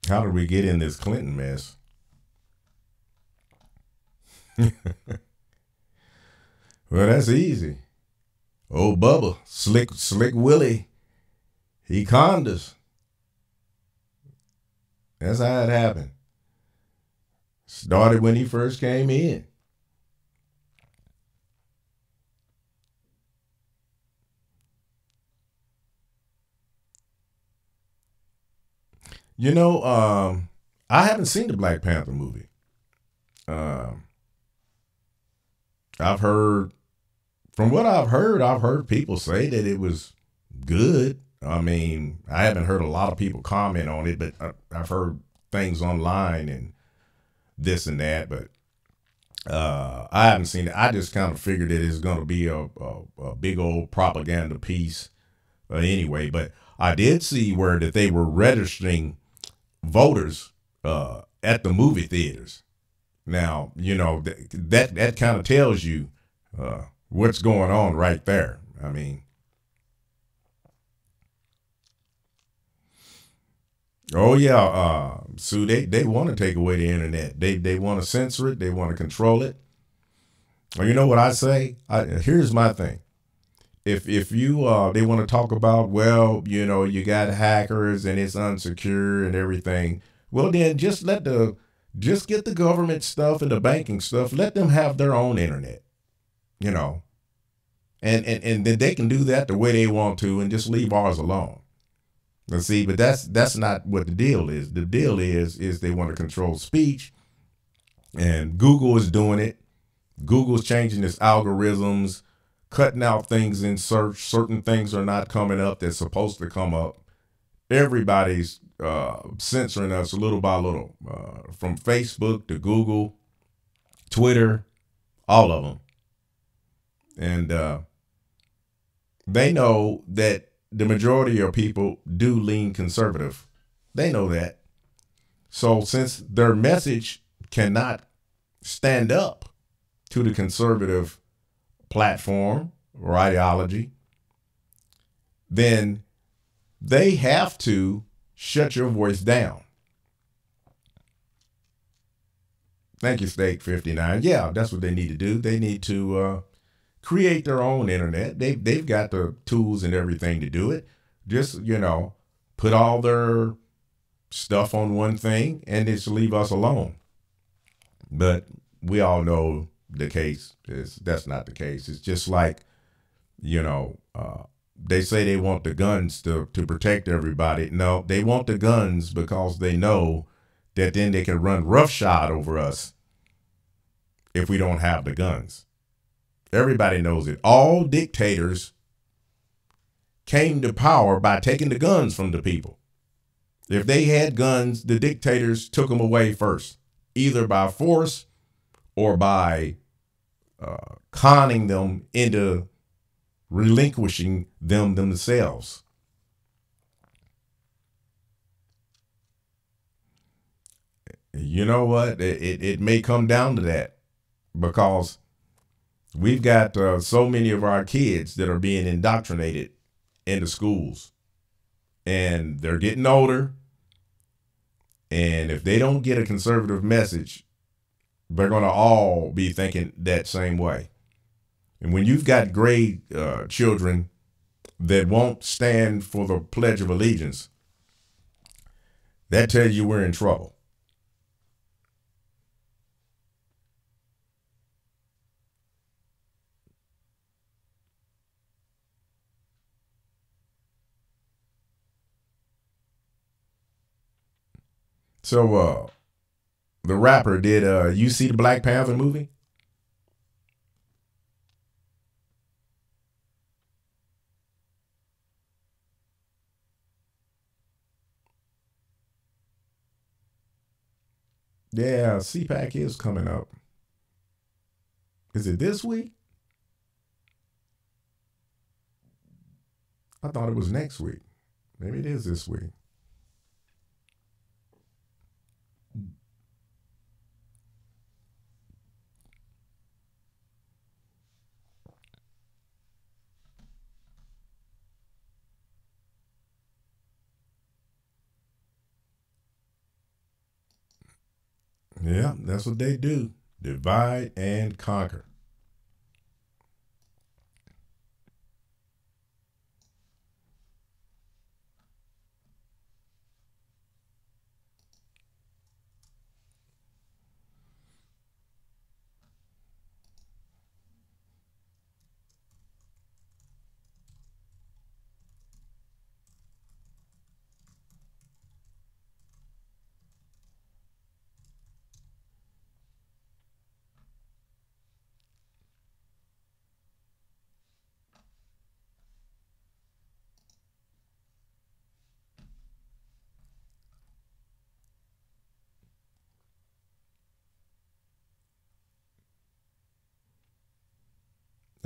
How did we get in this Clinton mess? Well, that's easy. Old Bubba, Slick Willie, he conned us. That's how it happened. Started when he first came in. You know, I haven't seen the Black Panther movie. From what I've heard people say that it was good. I mean, I haven't heard a lot of people comment on it, but I've heard things online and this and that, but I haven't seen it. I just kind of figured that it's going to be a big old propaganda piece anyway, but I did see where that they were registering voters at the movie theaters. Now, you know, that kind of tells you what's going on right there. I mean, oh yeah, Sue, they want to take away the internet. They want to censor it. They want to control it. Well, you know what I say? Here's my thing. If you they want to talk about, well, you know, you got hackers and it's unsecure and everything. Well, then just get the government stuff and the banking stuff. Let them have their own internet, you know, and then they can do that the way they want to and just leave ours alone. Let's see, but that's not what the deal is. The deal is they want to control speech, and Google is doing it. Google's changing its algorithms, cutting out things in search. Certain things are not coming up that's supposed to come up. Everybody's censoring us little by little, from Facebook to Google, Twitter, all of them. And they know that the majority of people do lean conservative. They know that. So since their message cannot stand up to the conservative platform or ideology, then they have to shut your voice down. Thank you, Steak 59. Yeah, that's what they need to do. They need to create their own internet. They've got the tools and everything to do it. Just, you know, put all their stuff on one thing and just leave us alone. But we all know the case that's not the case. It's just like, you know, they say they want the guns to protect everybody. No, they want the guns because they know that then they can run roughshod over us if we don't have the guns. Everybody knows it. All dictators came to power by taking the guns from the people. If they had guns, the dictators took them away first, either by force or by conning them into relinquishing them themselves. You know what? It may come down to that. because we've got so many of our kids that are being indoctrinated into schools, and they're getting older. And if they don't get a conservative message, they're going to all be thinking that same way. And when you've got grade children that won't stand for the Pledge of Allegiance, that tells you we're in trouble. So the rapper, did you see the Black Panther movie? Yeah, CPAC is coming up. Is it this week? I thought it was next week. Maybe it is this week. Yeah, that's what they do. Divide and conquer.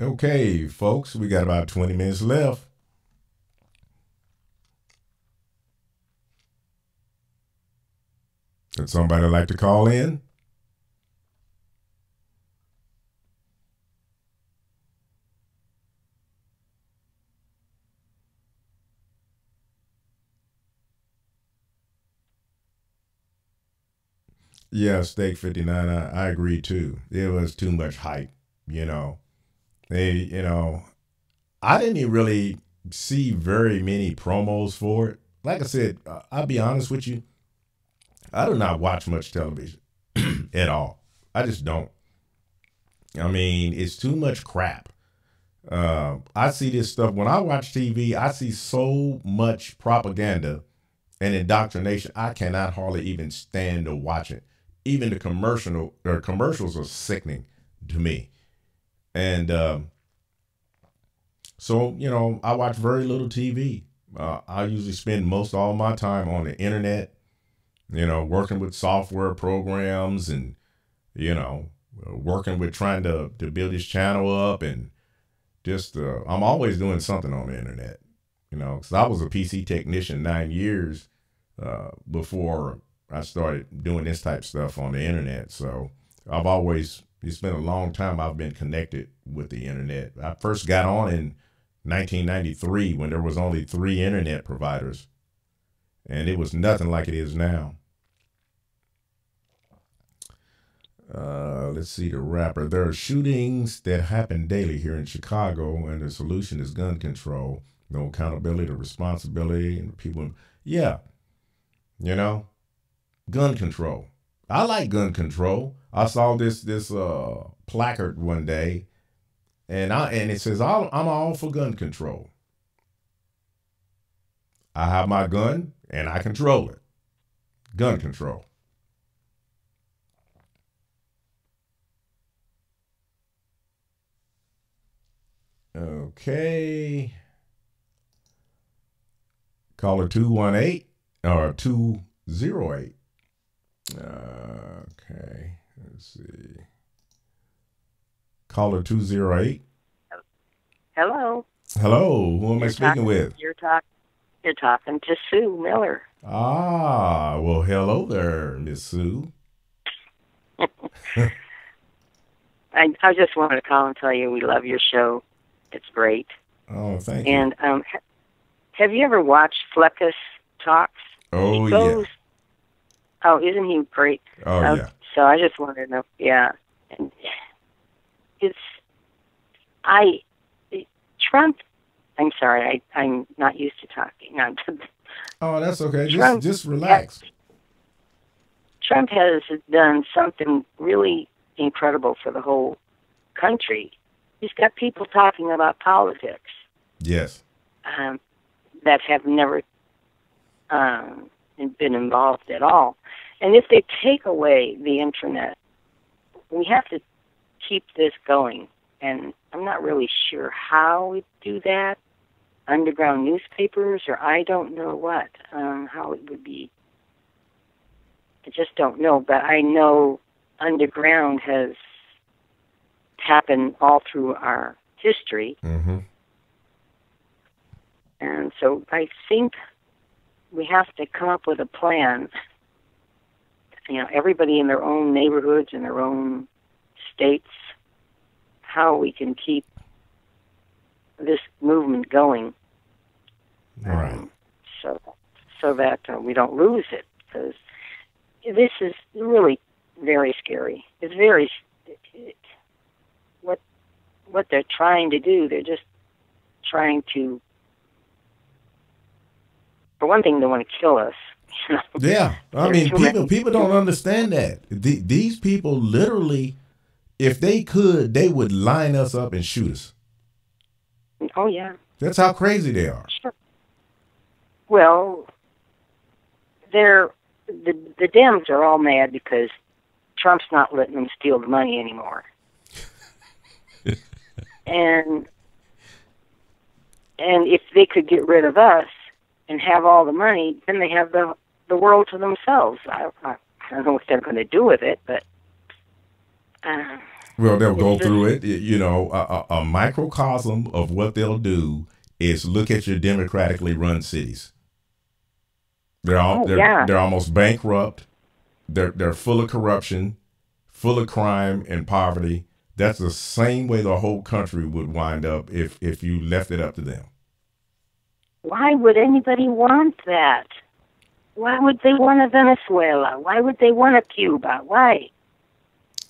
Okay, folks, we got about 20 minutes left. Would somebody like to call in? Yeah, Steak 59, I agree too. It was too much hype, you know. I didn't even really see very many promos for it. Like I said, I'll be honest with you. I do not watch much television at all. I just don't. I mean, it's too much crap. I see this stuff. When I watch TV, I see so much propaganda and indoctrination. I cannot hardly even stand to watch it. Even the commercials are sickening to me. And so, I watch very little TV. I usually spend most all my time on the internet, working with software programs and, working with trying to build this channel up. And just, I'm always doing something on the internet, because I was a PC technician 9 years before I started doing this type of stuff on the internet. So it's been a long time I've been connected with the internet. I first got on in 1993 when there was only 3 internet providers, and it was nothing like it is now. Let's see, the rapper. There are shootings that happen daily here in Chicago, and the solution is gun control. No accountability or responsibility, and people, yeah, gun control. I like gun control. I saw this placard one day, and it says I'm all for gun control. I have my gun and I control it. Gun control. Okay. Caller 218 or 208. Okay, let's see. Caller 208. Hello. Hello, who am I speaking with? You're talking to Sue Miller. Ah, well, hello there, Miss Sue. I just wanted to call and tell you we love your show. It's great. Oh, thank you. And have you ever watched Fleckus Talks? Oh, yeah. Oh, isn't he great? Oh, yeah. So I just wanted to know, yeah. And Trump, I'm sorry, I'm not used to talking. No, Oh, that's okay. Trump, Just relax. Trump has done something really incredible for the whole country. He's got people talking about politics. Yes. That have never been involved at all. And if they take away the internet, we have to keep this going. And I'm not really sure how we do that. Underground newspapers, or I don't know what, how it would be. I just don't know. But I know underground has happened all through our history. Mm-hmm. And so I think we have to come up with a plan. You know, everybody in their own neighborhoods, in their own states, how we can keep this movement going. Right. So that we don't lose it, because this is really very scary. It's very what they're trying to do. They're just trying to. For one thing, they want to kill us. You know? Yeah, I mean, people don't understand that. These people literally, if they could, they would line us up and shoot us. Oh yeah. That's how crazy they are. Sure. Well, the Dems are all mad because Trump's not letting them steal the money anymore. and if they could get rid of us and have all the money, then they have the world to themselves. I don't know what they're going to do with it, but well, they'll go through it. You know, a microcosm of what they'll do is look at your democratically run cities. They're almost bankrupt. They're full of corruption, full of crime and poverty. That's the same way the whole country would wind up if you left it up to them. Why would anybody want that? Why would they want a Venezuela? Why would they want a Cuba? Why?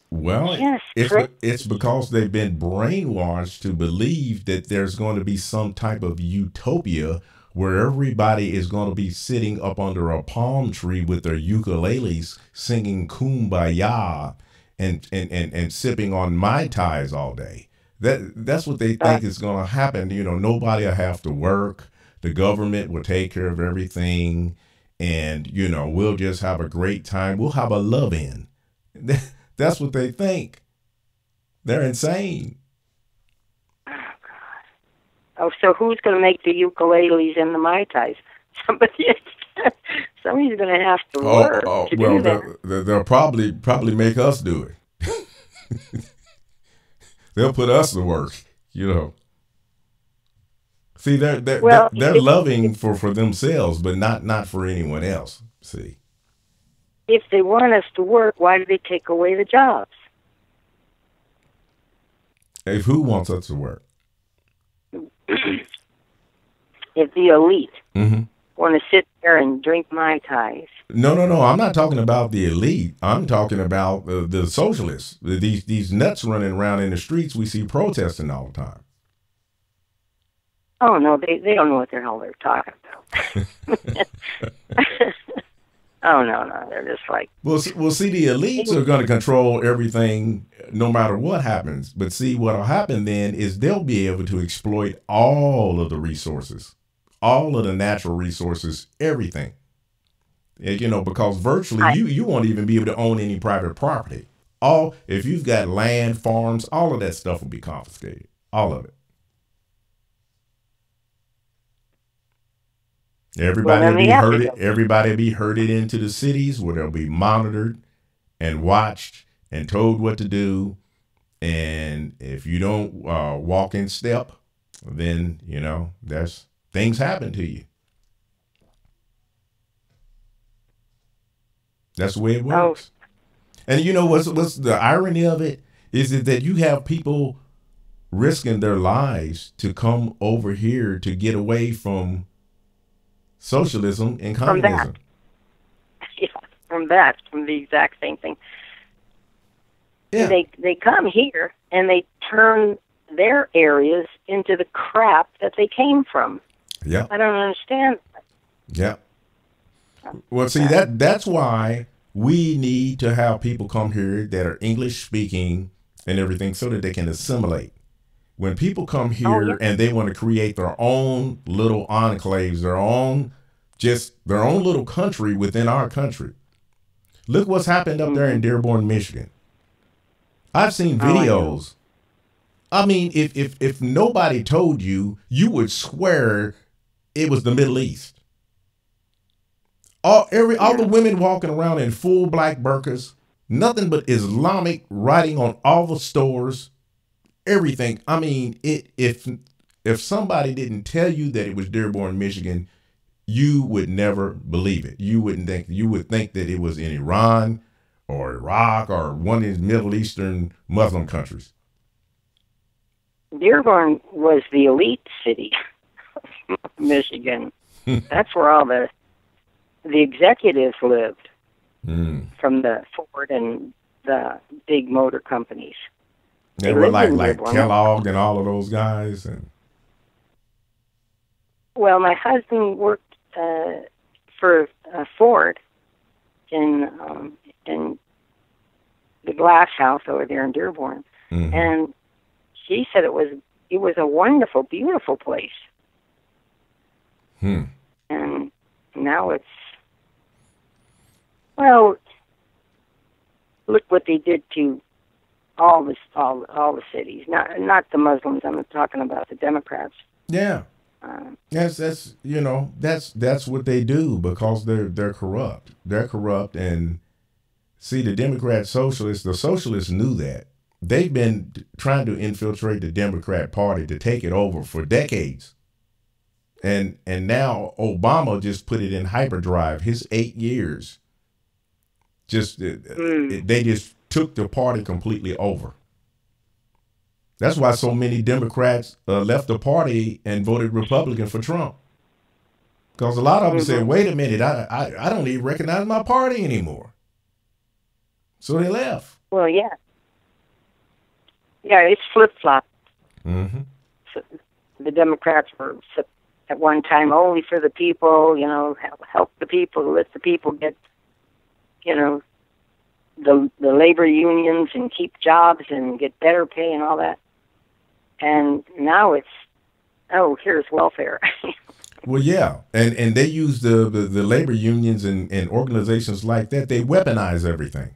Well, it's because they've been brainwashed to believe that there's going to be some type of utopia where everybody is going to be sitting up under a palm tree with their ukuleles singing Kumbaya and sipping on Mai Tais all day. That's what they think is going to happen. You know, nobody will have to work. The government will take care of everything. And, you know, we'll just have a great time. We'll have a love-in. That's what they think. They're insane. Oh, God. Oh, so who's going to make the ukuleles and the Mai Tais? Somebody's going to have to work to do that. They'll probably make us do it. They'll put us to work, you know. See, they're loving for themselves, but not for anyone else. See, if they want us to work, why do they take away the jobs? If who wants us to work? If the elite want to sit there and drink Mai Tais. No. I'm not talking about the elite. I'm talking about the socialists. These nuts running around in the streets we see protesting all the time. Oh, no, they don't know what the hell they're talking about. Oh, no, they're just like... Well, see, the elites are going to control everything no matter what happens. But see, what will happen then is they'll be able to exploit all of the resources, all of the natural resources, everything. You know, because virtually you won't even be able to own any private property. If you've got land, farms, all of that stuff will be confiscated. All of it. Everybody will be herded into the cities where they'll be monitored and watched and told what to do. And if you don't walk in step, then, you know, there's things happen to you. That's the way it works. And you know what's the irony of it is it that you have people risking their lives to come over here to get away from socialism and communism. From that, from the exact same thing. Yeah. They come here and they turn their areas into the crap that they came from. Yeah. I don't understand. Yeah. Well, see, that's why we need to have people come here that are English speaking and everything so that they can assimilate. When people come here and they want to create their own little enclaves, their own little country within our country. Look what's happened up there in Dearborn, Michigan. I've seen videos. I mean, if nobody told you, you would swear it was the Middle East. All the women walking around in full black burqas, nothing but Islamic writing on all the stores, everything. I mean, if somebody didn't tell you that it was Dearborn, Michigan, you would never believe it. You would think that it was in Iran or Iraq or one of these Middle Eastern Muslim countries. Dearborn was the elite city of Michigan. That's where all the executives lived from the Ford and the big motor companies. They were like Kellogg and all of those guys. Well, my husband worked for Ford in the glass house over there in Dearborn, and she said it was a wonderful, beautiful place. And now it's, well, look what they did to all the cities. Not the Muslims. I'm talking about the Democrats. Yeah. That's what they do because they're corrupt. They're corrupt, and see, the Democrat socialists, the socialists knew that. They've been trying to infiltrate the Democrat Party to take it over for decades. And now Obama just put it in hyperdrive. His 8 years, they just took the party completely over. That's why so many Democrats left the party and voted Republican for Trump. Because a lot of them said, wait a minute, I don't even recognize my party anymore. So they left. Well, yeah. Yeah, it's flip-flop. So the Democrats were at one time only for the people, help the people, let the people get, the labor unions and keep jobs and get better pay and all that. And now it's, here's welfare. Well, yeah. And they use the labor unions and organizations like that. They weaponize everything.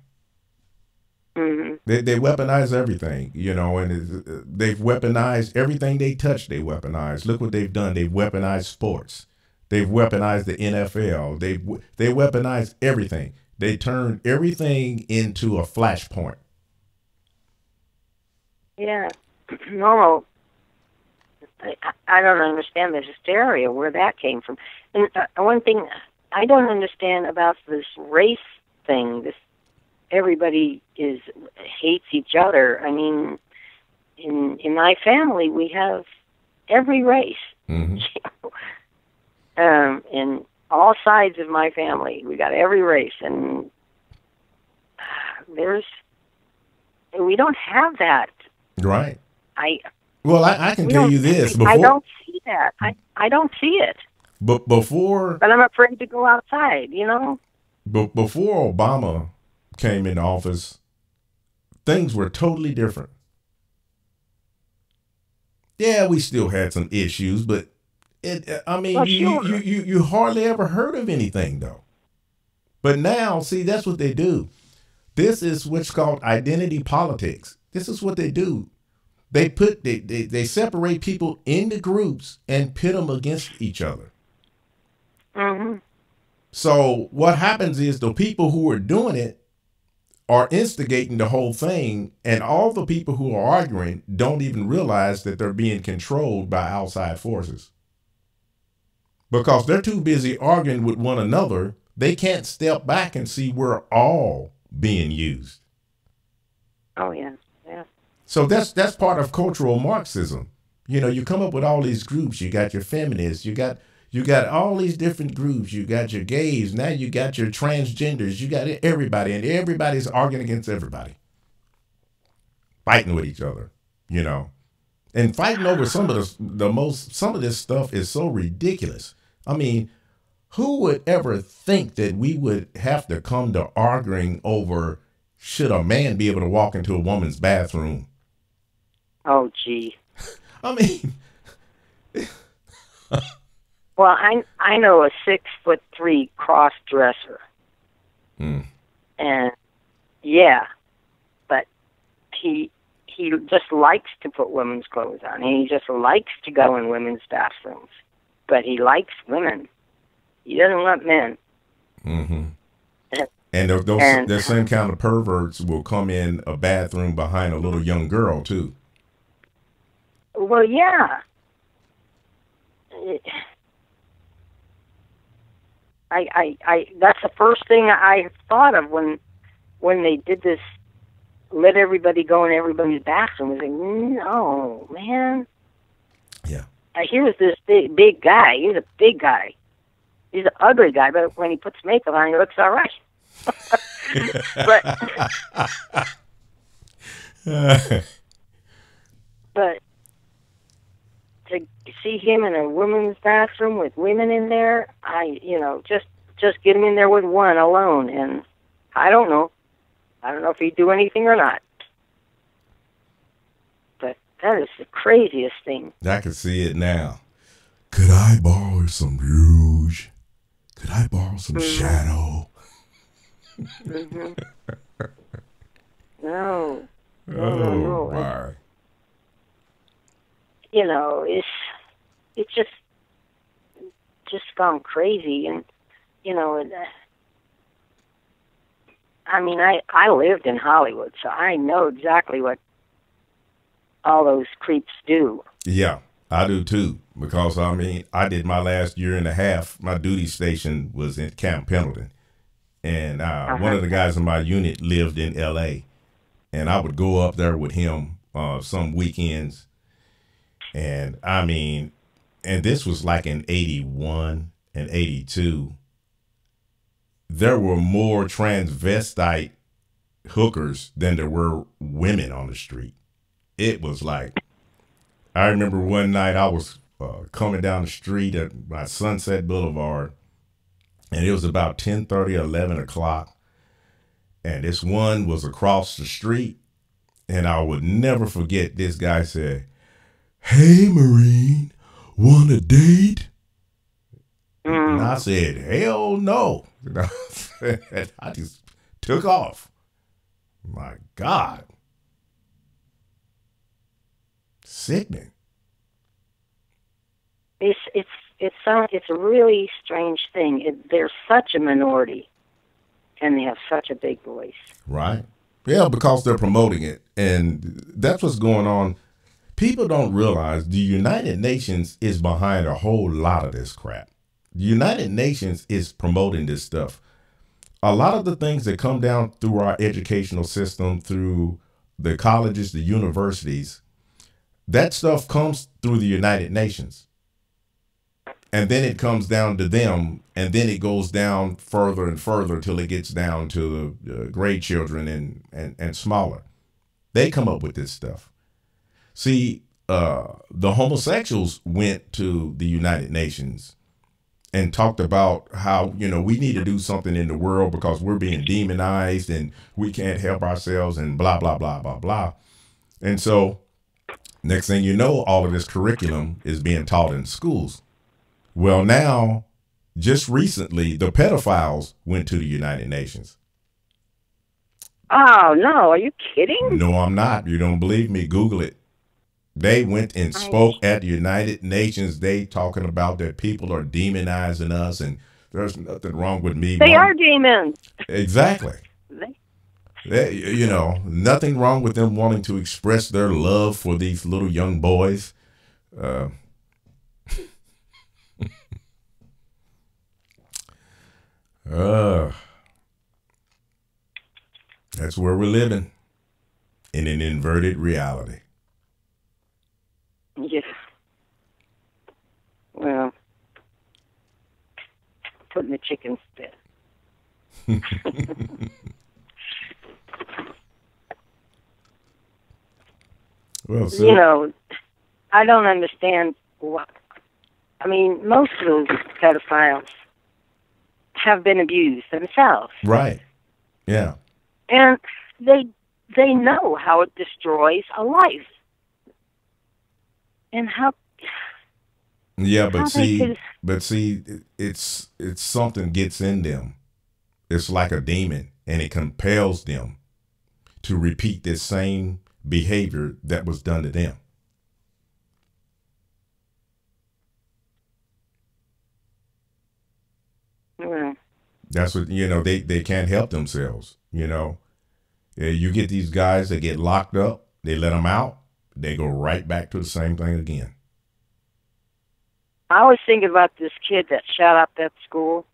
They weaponize everything, and they've weaponized everything they touch. They weaponize. Look what they've done. They've weaponized sports. They've weaponized the NFL. They weaponized everything. They turned everything into a flashpoint. Yeah. No, I don't understand the hysteria, where that came from. And one thing I don't understand about this race thing, everybody hates each other. I mean, in my family, we have every race. In all sides of my family, we got every race, and we don't have that. Right. I can tell you this. I don't see that. I don't see it. But I'm afraid to go outside, Before Obama came into office, things were totally different. Yeah, we still had some issues, but you hardly ever heard of anything though. But now, see, that's what they do. This is what's called identity politics. This is what they do. They separate people into groups and pit them against each other. So what happens is the people who are doing it are instigating the whole thing, and all the people who are arguing don't even realize that they're being controlled by outside forces. Because they're too busy arguing with one another, they can't step back and see we're all being used. Oh, yeah. Yeah. So that's part of cultural Marxism. You know, you come up with all these groups. You got your feminists. You got all these different groups. You got your gays. Now you got your transgenders. You got everybody, and everybody's arguing against everybody, fighting with each other. You know, and fighting over some of some of this stuff is so ridiculous. I mean, who would ever think that we would have to come to arguing over should a man be able to walk into a woman's bathroom? Oh, gee. I mean, well, I know a 6'3" cross dresser, and yeah, but he just likes to put women's clothes on. He just likes to go in women's bathrooms, but he likes women. He doesn't want men. Mm-hmm. And that same kind of perverts will come in a bathroom behind a little young girl too. Well, yeah. I that's the first thing I thought of when they did this. Let everybody go in everybody's bathroom. I was like, no, man. Yeah. Here's this big guy. He's a big guy. He's an ugly guy, but when he puts makeup on, he looks all right. But to see him in a women's bathroom with women in there, just get him in there with one alone, and I don't know if he'd do anything or not. But that is the craziest thing. I can see it now. Could I borrow some rouge? Could I borrow some shadow? Mm-hmm. No. My. You know, it's just gone crazy, and you know, I mean, I lived in Hollywood, so I know exactly what all those creeps do. Yeah, I do too, because I mean, I did my last year and a half. My duty station was in Camp Pendleton, and one of the guys in my unit lived in L.A., and I would go up there with him some weekends. And I mean, and this was like in 81 and 82. There were more transvestite hookers than there were women on the street. It was like, I remember one night I was coming down the street at my Sunset Boulevard, and it was about 10:30, 11 o'clock. And this one was across the street, and I would never forget this guy said, "Hey, Marine, want a date?" And I said, "Hell no." You know, I just took off. My God. Sickening. It's a really strange thing. They're such a minority, and they have such a big voice. Right. Yeah, because they're promoting it, and that's what's going on. People don't realize the United Nations is behind a whole lot of this crap. The United Nations is promoting this stuff. A lot of the things that come down through our educational system, through the colleges, the universities, that stuff comes through the United Nations. And then it comes down to them, and then it goes down further and further till it gets down to the grade children and smaller. They come up with this stuff. See, the homosexuals went to the United Nations and talked about how, you know, we need to do something in the world because we're being demonized and we can't help ourselves and blah, blah, blah, blah, blah. And so next thing you know, all of this curriculum is being taught in schools. Well, now, just recently, the pedophiles went to the United Nations. Oh, no. Are you kidding? No, I'm not. You don't believe me? Google it. They went and spoke at the United Nations. They talking about that people are demonizing us and there's nothing wrong with me. They are demons. Exactly. You know, nothing wrong with them wanting to express their love for these little young boys. That's where we're living. in an inverted reality. Yeah. Well, putting the chickens to bed. Well, you know, I don't understand what. I mean, most of those pedophiles have been abused themselves. Right. Yeah. And they know how it destroys a life. And how. Yeah, but how see, it's something gets in them. It's like a demon, and it compels them to repeat this same behavior that was done to them. Yeah. That's what, they can't help themselves, You get these guys that get locked up, they let them out, they go right back to the same thing again. I was thinking about this kid that shot up that school.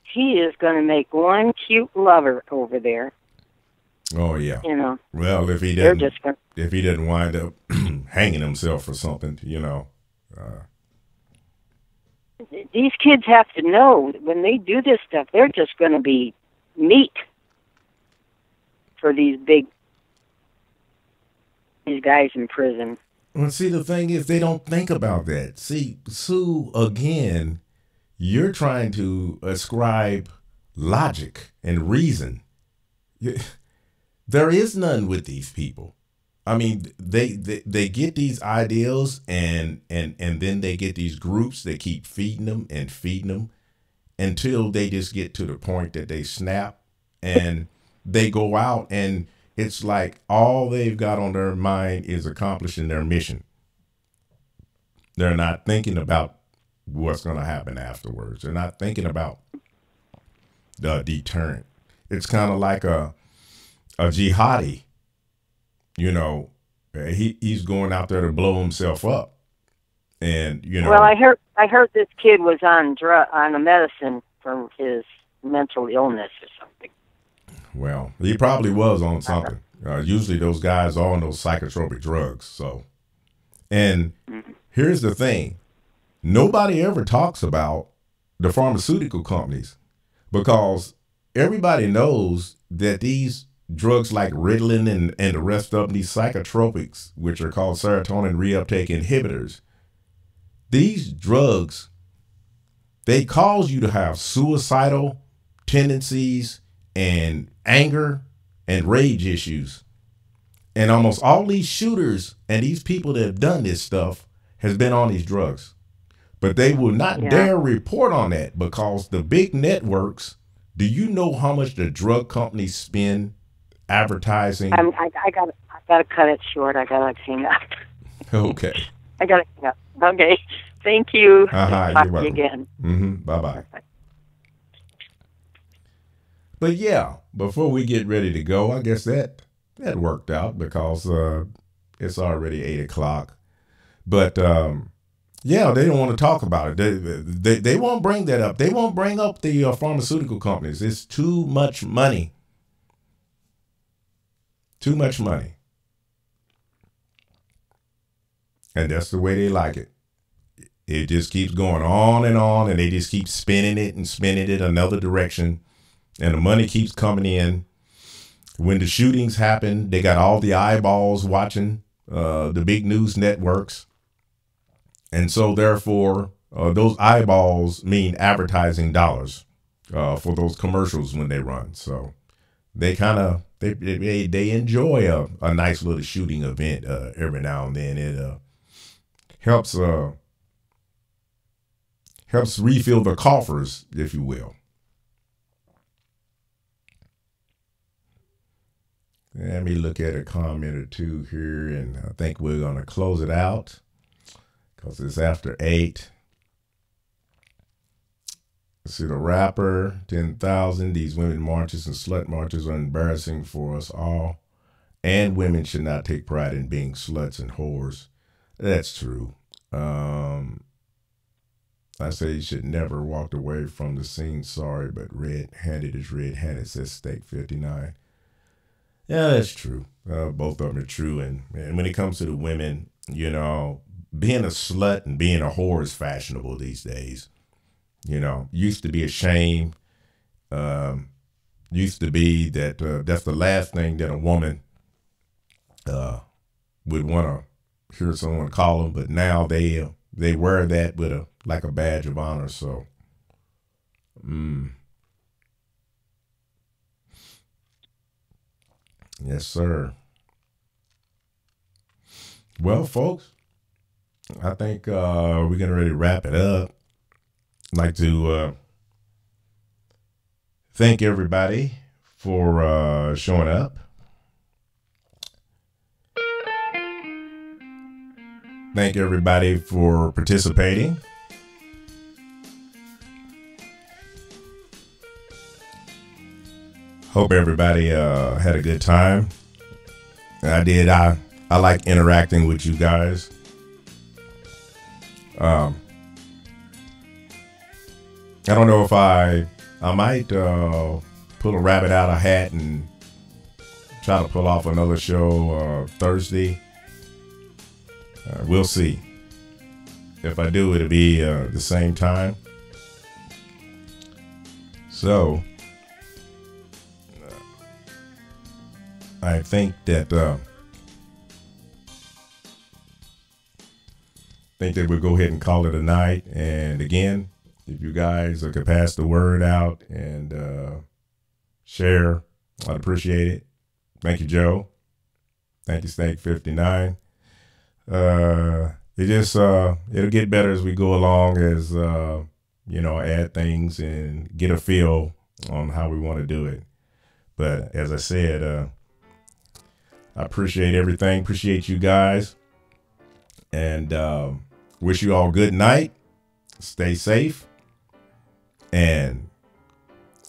He is going to make one cute lover over there. Oh yeah. Well, if he doesn't wind up hanging himself or something, These kids have to know that when they do this stuff, they're just going to be meat for these guys in prison. Well, see, the thing is, they don't think about that. See, Sue, again, you're trying to ascribe logic and reason. There is none with these people. I mean, they get these ideals and then they get these groups that keep feeding them until they just get to the point that they snap and they go out, and it's like all they've got on their mind is accomplishing their mission. They're not thinking about what's going to happen afterwards. They're not thinking about the deterrent. It's kind of like a jihadi. He's going out there to blow himself up, and Well, I heard this kid was on a medicine for his mental illness or something. Well, he probably was on something. Usually, those guys are on those psychotropic drugs. So, and here's the thing: nobody ever talks about the pharmaceutical companies, because everybody knows that these drugs like Ritalin and the rest of them, these psychotropics, which are called serotonin reuptake inhibitors, these drugs, they cause you to have suicidal tendencies and anger and rage issues. And almost all these shooters and these people that have done this stuff has been on these drugs. But they will not dare report on that, because the big networks, do you know how much the drug companies spend advertising? I gotta cut it short. I gotta hang up. Okay. I gotta hang up. Okay. Thank you. Talk to you again. Bye-bye. But yeah, before we get ready to go, I guess that worked out, because it's already 8:00. But yeah, they don't want to talk about it. They won't bring that up. They won't bring up the pharmaceutical companies. It's too much money. Too much money. And that's the way they like it. It just keeps going on, and they just keep spinning it another direction. And the money keeps coming in. When the shootings happen, they got all the eyeballs watching the big news networks. And so therefore, those eyeballs mean advertising dollars for those commercials when they run. So they kind of, they enjoy a nice little shooting event every now and then. It helps refill the coffers, if you will. Let me look at a comment or two here, and I think we're going to close it out because it's after 8. See, the rapper, 10,000. These women marches and slut marches are embarrassing for us all, and women should not take pride in being sluts and whores. That's true. I say you should never walked away from the scene. Sorry, but red-handed is red-handed, says Steak 59. Yeah, that's true. Both of them are true. And when it comes to the women, you know, being a slut and being a whore is fashionable these days. You know, used to be a shame. Used to be that that's the last thing that a woman would want to hear someone call them. But now they wear that with like a badge of honor. So, yes, sir. Well, folks, I think we're getting ready to wrap it up. I'd like to thank everybody for showing up. Thank everybody for participating. Hope everybody had a good time. I did. I like interacting with you guys. I don't know if I might pull a rabbit out of a hat and try to pull off another show Thursday. We'll see. If I do, it'll be the same time. So I think that we'll go ahead and call it a night. And again, if you guys could pass the word out and share, I'd appreciate it. Thank you, Joe. Thank you, Snake 59. It'll get better as we go along, as add things and get a feel on how we want to do it. But as I said, I appreciate everything. Appreciate you guys, and wish you all good night. Stay safe, and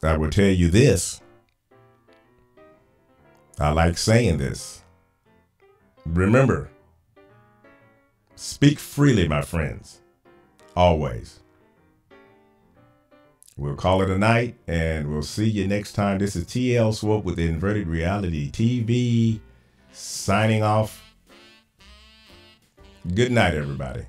I will tell you this. I like saying this. Remember, speak freely, my friends. Always. We'll call it a night, and we'll see you next time. This is TL Swope with Inverted Reality TV, signing off. Good night, everybody.